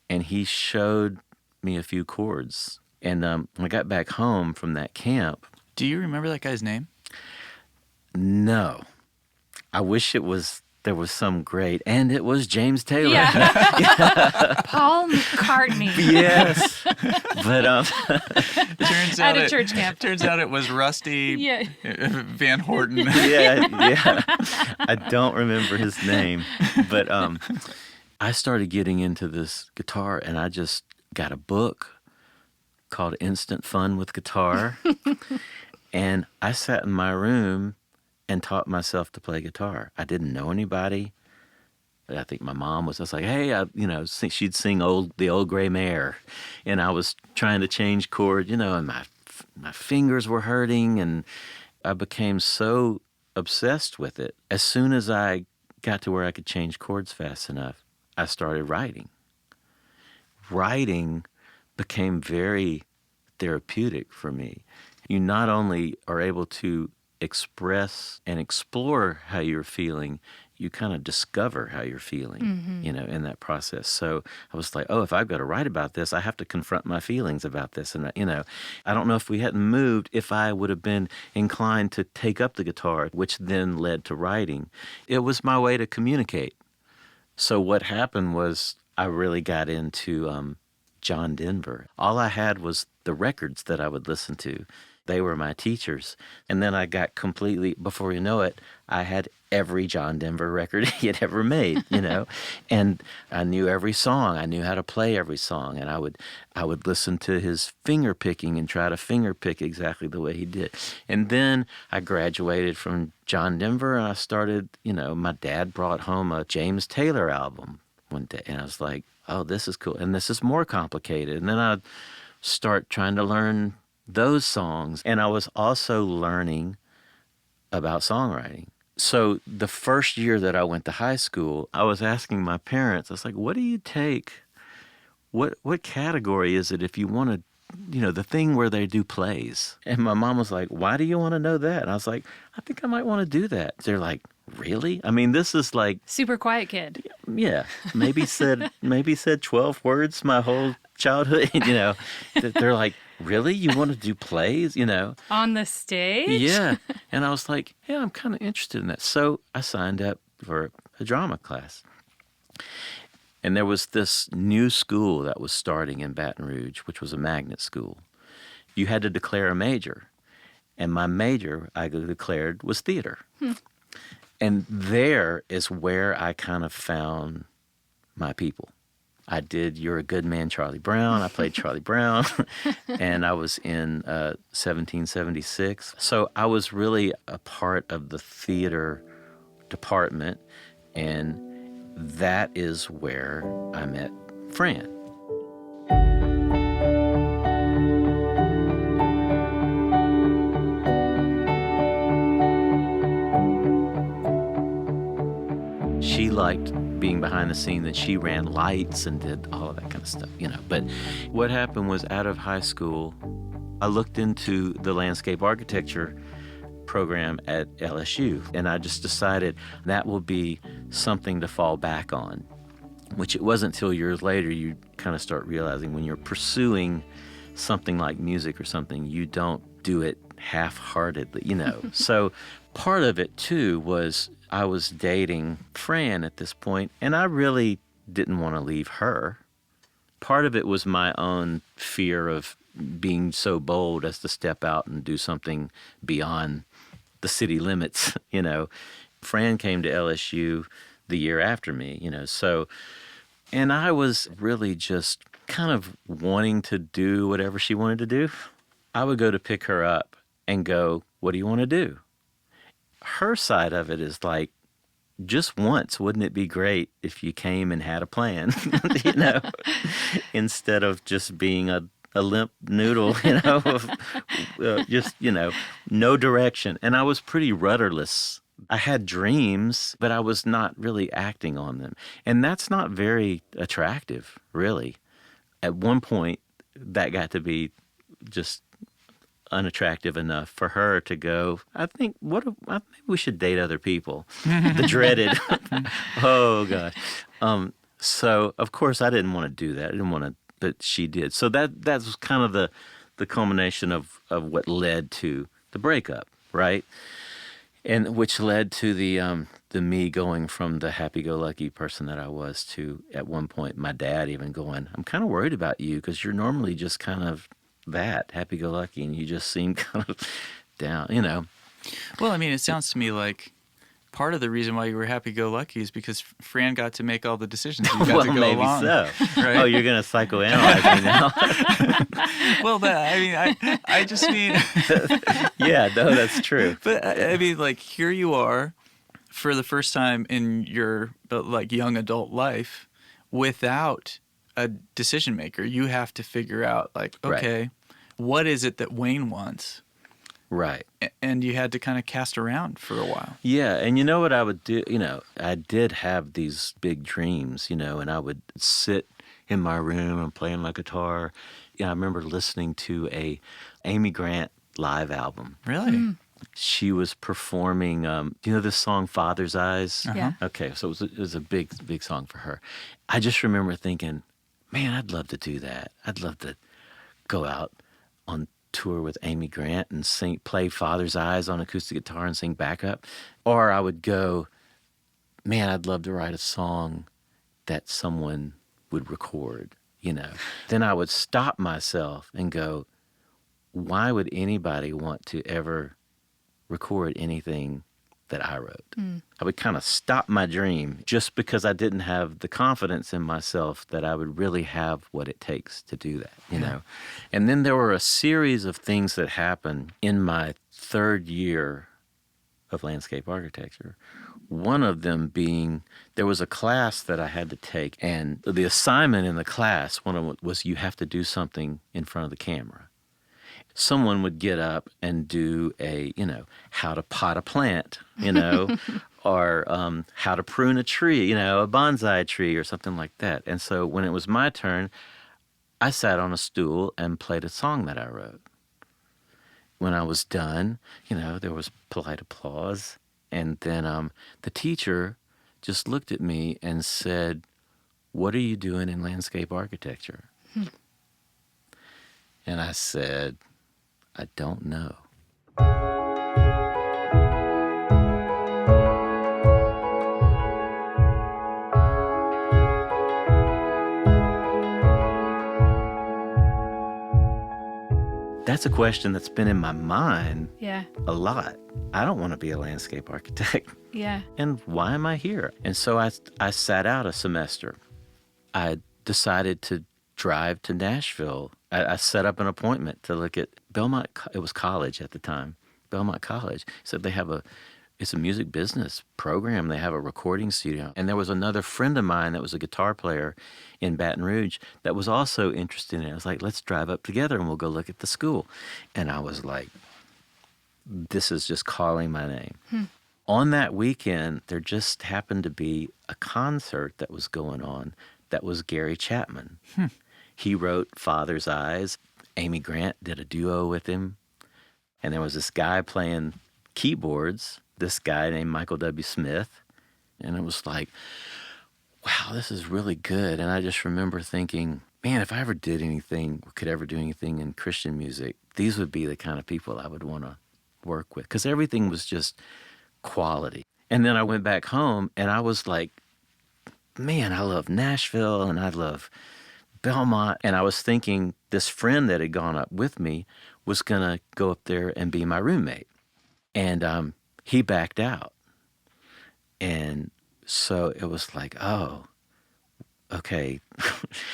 And he showed me a few chords. And when I got back home from that camp... Do you remember that guy's name? No. I wish there was some great, and it was James Taylor. Yeah. Paul McCartney. Yes. But Turns At out a church camp. Turns out it was Rusty Van Horton. yeah. I don't remember his name, but I started getting into this guitar, and I just got a book called Instant Fun with Guitar, and I sat in my room and taught myself to play guitar. I didn't know anybody. I think my mom was just like, hey, she'd sing the old gray mare. And I was trying to change chord, and my fingers were hurting. And I became so obsessed with it. As soon as I got to where I could change chords fast enough, I started writing. Writing became very therapeutic for me. You not only are able to express and explore how you're feeling, you kind of discover how you're feeling, in that process. So I was like, if I've got to write about this, I have to confront my feelings about this. And, I don't know if we hadn't moved, if I would have been inclined to take up the guitar, which then led to writing. It was my way to communicate. So what happened was I really got into John Denver. All I had was the records that I would listen to. They were my teachers. And then I got completely, before you know it, I had every John Denver record he had ever made, And I knew every song. I knew how to play every song. And I would listen to his finger picking and try to finger pick exactly the way he did. And then I graduated from John Denver, and I started, my dad brought home a James Taylor album one day. And I was like, oh, this is cool. And this is more complicated. And then I'd start trying to learn those songs. And I was also learning about songwriting. So the first year that I went to high school, I was asking my parents, I was like, what do you take? What category is it if you want to, the thing where they do plays? And my mom was like, why do you want to know that? And I was like, I think I might want to do that. They're like, really? I mean, this is like... Super quiet kid. Yeah. Maybe said 12 words my whole childhood, They're like, really? You want to do plays, On the stage? Yeah. And I was like, yeah, I'm kind of interested in that. So I signed up for a drama class. And there was this new school that was starting in Baton Rouge, which was a magnet school. You had to declare a major. And my major, I declared, was theater. And there is where I kind of found my people. I did You're a Good Man, Charlie Brown. I played Charlie Brown, and I was in 1776. So I was really a part of the theater department, and that is where I met Fran. She liked being behind the scene, that she ran lights and did all of that kind of stuff, But what happened was, out of high school, I looked into the landscape architecture program at LSU, and I just decided that will be something to fall back on, which it wasn't until years later you kind of start realizing when you're pursuing something like music or something, you don't do it half-heartedly, So part of it, too, was I was dating Fran at this point, and I really didn't want to leave her. Part of it was my own fear of being so bold as to step out and do something beyond the city limits, Fran came to LSU the year after me, so, and I was really just kind of wanting to do whatever she wanted to do. I would go to pick her up and go, what do you want to do? Her side of it is like, just once, wouldn't it be great if you came and had a plan, instead of just being a limp noodle, of just, no direction. And I was pretty rudderless. I had dreams, but I was not really acting on them. And that's not very attractive, really. At one point, that got to be just unattractive enough for her to go, I think maybe we should date other people. The dreaded, oh gosh. So of course I didn't want to do that. I didn't want to, but she did. So that was kind of the culmination of what led to the breakup, right? And which led to the me going from the happy-go-lucky person that I was to, at one point, my dad even going, I'm kind of worried about you because you're normally just kind of that happy-go-lucky, and you just seem kind of down, Well, I mean, it sounds to me like part of the reason why you were happy-go-lucky is because Fran got to make all the decisions. You got to go maybe along, so. right? Oh, you're going to psychoanalyze me now? Well, I just mean... Yeah, no, that's true. But, I mean, like, here you are for the first time in your, young adult life without a decision maker. You have to figure out, okay, Right. What is it that Wayne wants? Right. And you had to kind of cast around for a while. Yeah, and you know what I would do? I did have these big dreams, and I would sit in my room and playing my guitar. I remember listening to a Amy Grant live album. Really? She was performing, this song Father's Eyes? Yeah. Okay, so it was a big, big song for her. I just remember thinking, man, I'd love to do that. I'd love to go out on tour with Amy Grant and play Father's Eyes on acoustic guitar and sing backup. Or I would go, man, I'd love to write a song that someone would record, Then I would stop myself and go, why would anybody want to ever record anything that I wrote? I would kind of stop my dream just because I didn't have the confidence in myself that I would really have what it takes to do that, And then there were a series of things that happened in my third year of landscape architecture. One of them being, there was a class that I had to take, and the assignment in the class, one of them was you have to do something in front of the camera. Someone would get up and do how to pot a plant, or how to prune a tree, a bonsai tree or something like that. And so when it was my turn, I sat on a stool and played a song that I wrote. When I was done, there was polite applause. And then the teacher just looked at me and said, "What are you doing in landscape architecture?" And I said, "I don't know." That's a question that's been in my mind a lot. I don't want to be a landscape architect. Yeah. And why am I here? And so I sat out a semester. I decided to drive to Nashville. I set up an appointment to look at Belmont. It was college at the time, Belmont College. So it's a music business program. They have a recording studio. And there was another friend of mine that was a guitar player in Baton Rouge that was also interested in it. I was like, let's drive up together and we'll go look at the school. And I was like, this is just calling my name. On that weekend, there just happened to be a concert that was going on that was Gary Chapman. He wrote Father's Eyes. Amy Grant did a duo with him. And there was this guy playing keyboards, this guy named Michael W. Smith. And it was like, wow, this is really good. And I just remember thinking, man, if I ever did anything, or could ever do anything in Christian music, these would be the kind of people I would want to work with. Because everything was just quality. And then I went back home and I was like, man, I love Nashville and I love Belmont. And I was thinking this friend that had gone up with me was going to go up there and be my roommate. And he backed out. And so it was like, oh, okay,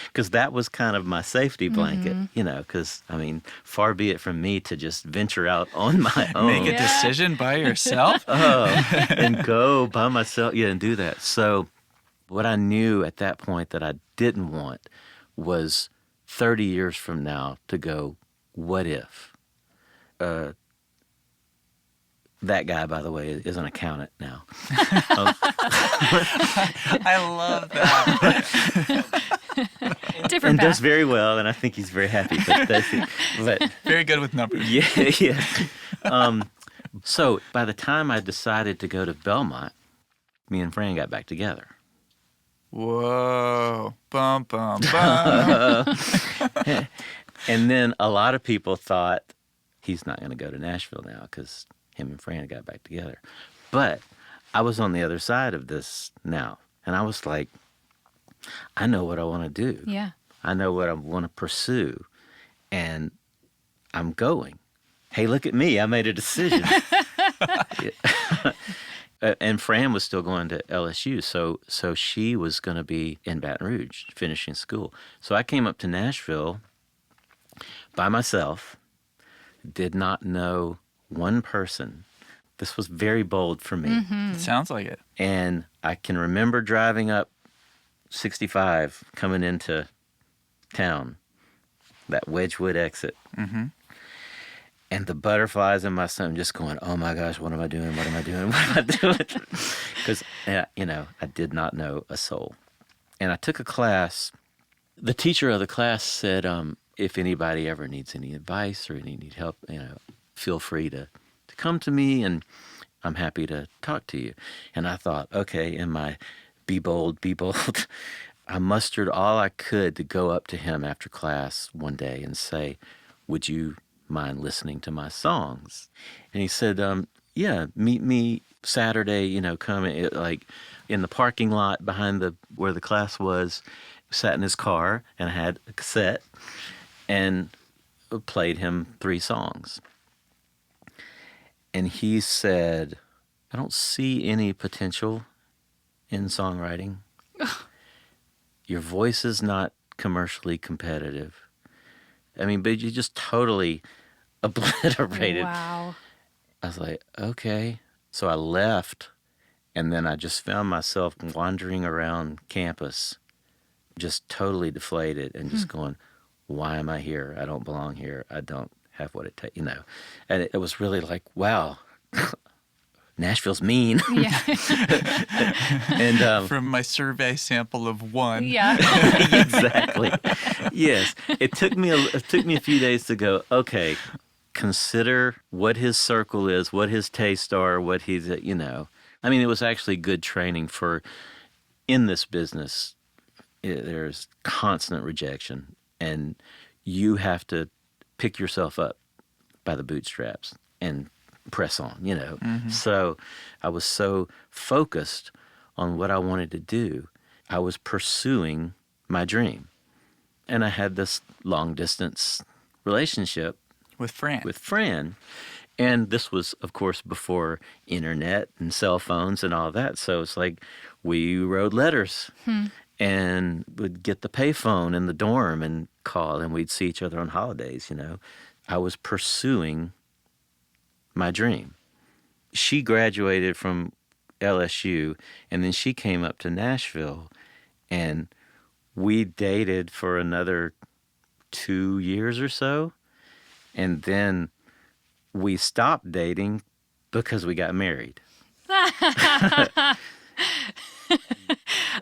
because that was kind of my safety blanket, because, I mean, far be it from me to just venture out on my own. Make a decision by yourself? And go by myself, and do that. So what I knew at that point that I didn't want was 30 years from now to go, what if? That guy, by the way, is an accountant now. I love that. Different And path. does very well, and I think he's very happy. But Very good with numbers. yeah. So by the time I decided to go to Belmont, me and Fran got back together. Whoa. Bum, bum, bum. And then a lot of people thought he's not going to go to Nashville now because him and Fran got back together. But I was on the other side of this now, and I was like, I know what I want to do. Yeah. I know what I want to pursue, and I'm going. Hey, look at me. I made a decision. And Fran was still going to LSU, so she was going to be in Baton Rouge, finishing school. So I came up to Nashville by myself, did not know one person. This was very bold for me. It sounds like it. And I can remember driving up 65, coming into town, that Wedgwood exit. Mm-hmm. And the butterflies in my stomach just going, oh my gosh, what am I doing? What am I doing? What am I doing? Because, I did not know a soul. And I took a class. The teacher of the class said, if anybody ever needs any advice or need help, feel free to come to me, and I'm happy to talk to you. And I thought, okay, in my be bold, I mustered all I could to go up to him after class one day and say, would you mind listening to my songs? And he said, yeah, meet me Saturday, come like in the parking lot behind where the class was. Sat in his car and had a cassette and played him 3 songs. And he said, I don't see any potential in songwriting. Your voice is not commercially competitive. I mean, but you just totally obliterated. Wow. I was like, okay. So I left, and then I just found myself wandering around campus, just totally deflated and just going, why am I here? I don't belong here. I don't have what it takes, And it was really like, wow, Nashville's mean. Yeah. And From my survey sample of 1. Yeah. exactly. Yes. It took me a few days to go, okay, consider what his circle is, what his tastes are, what he's, I mean, it was actually good training in this business. There's constant rejection, and you have to pick yourself up by the bootstraps and press on, Mm-hmm. So I was so focused on what I wanted to do. I was pursuing my dream. And I had this long distance relationship With Fran. And this was, of course, before internet and cell phones and all that. So it's like we wrote letters and would get the payphone in the dorm and call, and we'd see each other on holidays, I was pursuing my dream. She graduated from LSU, and then she came up to Nashville, and we dated for another 2 years or so, and then we stopped dating because we got married.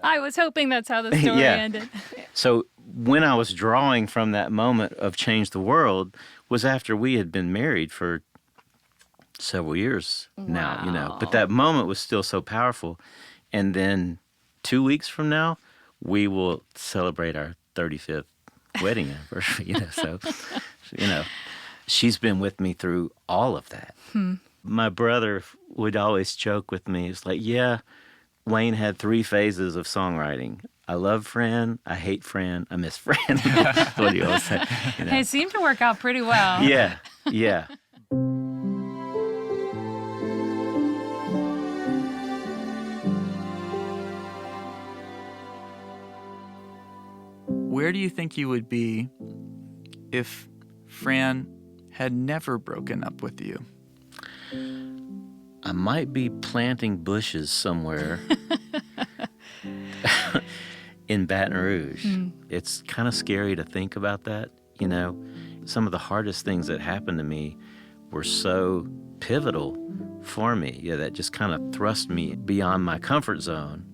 I was hoping that's how the story Yeah. ended. So when I was drawing from that moment of Change the World was after we had been married for several years now, But that moment was still so powerful. And then 2 weeks from now, we will celebrate our 35th wedding anniversary, So, she's been with me through all of that. My brother would always joke with me. It's like, yeah, Wayne had 3 phases of songwriting. I love Fran, I hate Fran, I miss Fran. That's what he always said. It seemed to work out pretty well. Yeah. where do you think you would be if Fran had never broken up with you? I might be planting bushes somewhere in Baton Rouge. It's kind of scary to think about that, you know. Some of the hardest things that happened to me were so pivotal for me, that just kind of thrust me beyond my comfort zone.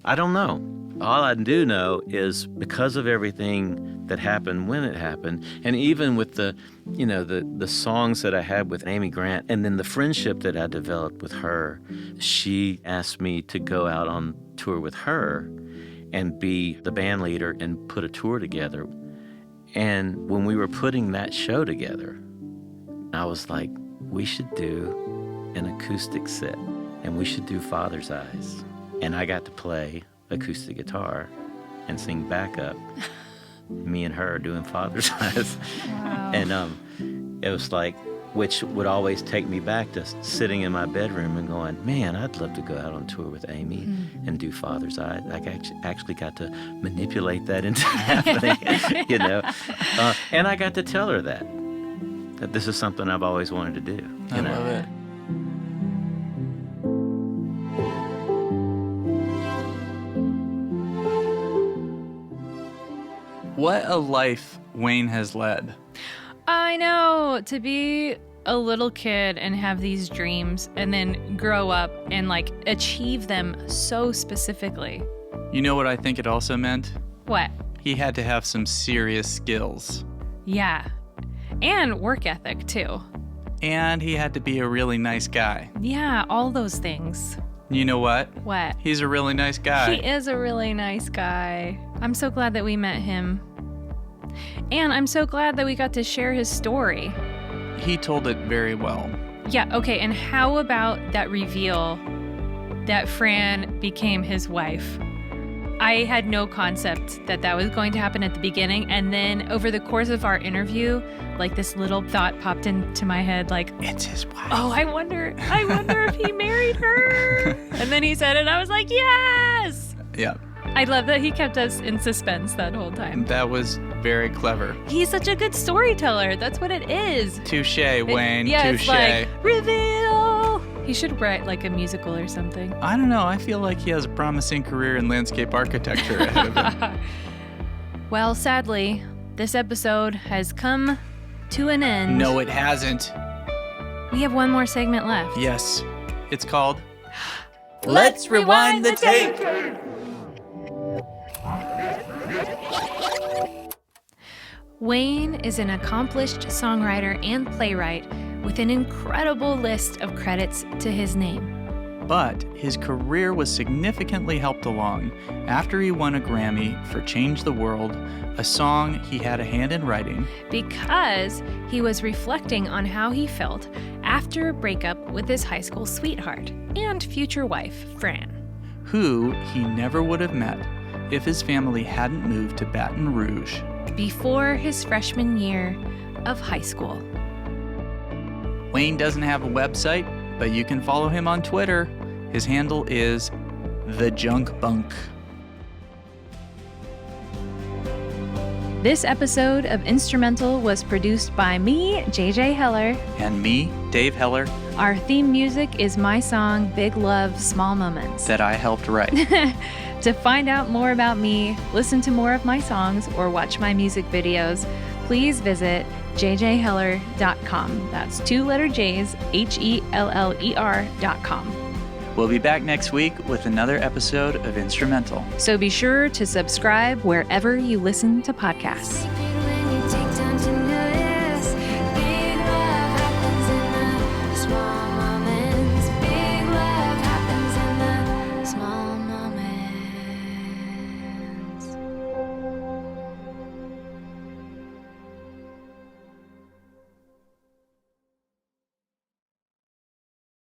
I don't know. All I do know is because of everything that happened when it happened, and even with the songs that I had with Amy Grant, and then the friendship that I developed with her, she asked me to go out on tour with her and be the band leader and put a tour together. And when we were putting that show together, I was like, we should do an acoustic set, and we should do Father's Eyes. And I got to play acoustic guitar and sing backup. Me and her doing Father's Eyes. Wow. And it was like, which would always take me back to sitting in my bedroom and going, man, I'd love to go out on tour with Amy and do Father's Eyes. I actually got to manipulate that into happening, and I got to tell her that this is something I've always wanted to do. I love it. What a life Wayne has led. I know, to be a little kid and have these dreams and then grow up and like achieve them so specifically. You know what I think it also meant? What? He had to have some serious skills. Yeah. And work ethic too. And he had to be a really nice guy. Yeah, all those things. You know what? What? He's a really nice guy. He is a really nice guy. I'm so glad that we met him. And I'm so glad that we got to share his story. He told it very well. Yeah, okay, and how about that reveal that Fran became his wife? I had no concept that that was going to happen at the beginning, and then over the course of our interview, like this little thought popped into my head, like, It's his wife. oh, I wonder if he married her. And then he said it, and I was like, yes! Yeah, I love that he kept us in suspense that whole time. that was very clever. He's such a good storyteller. That's what it is. Touche, Wayne. Yeah, Touche. it's like, reveal. He should write like a musical or something. I don't know. I feel like he has a promising career in landscape architecture ahead of him. Well, sadly, this episode has come to an end. No, it hasn't. We have one more segment left. Yes. It's called Let's rewind the tape. Wayne is an accomplished songwriter and playwright with an incredible list of credits to his name. But his career was significantly helped along after he won a Grammy for Change the World, a song he had a hand in writing. Because he was reflecting on how he felt after a breakup with his high school sweetheart and future wife, Fran. Who he never would have met if his family hadn't moved to Baton Rouge. Before his freshman year of high school. Wayne doesn't have a website, but you can follow him on Twitter. His handle is The Junk Bunk. This episode of Instrumental was produced by me, JJ Heller. And me, Dave Heller, Our theme music is my song, Big Love, Small Moments. that I helped write. To find out more about me, listen to more of my songs, or watch my music videos, please visit jjheller.com. That's 2 letter J's, HELLER.com. We'll be back next week with another episode of Instrumental. So be sure to subscribe wherever you listen to podcasts. Sleeping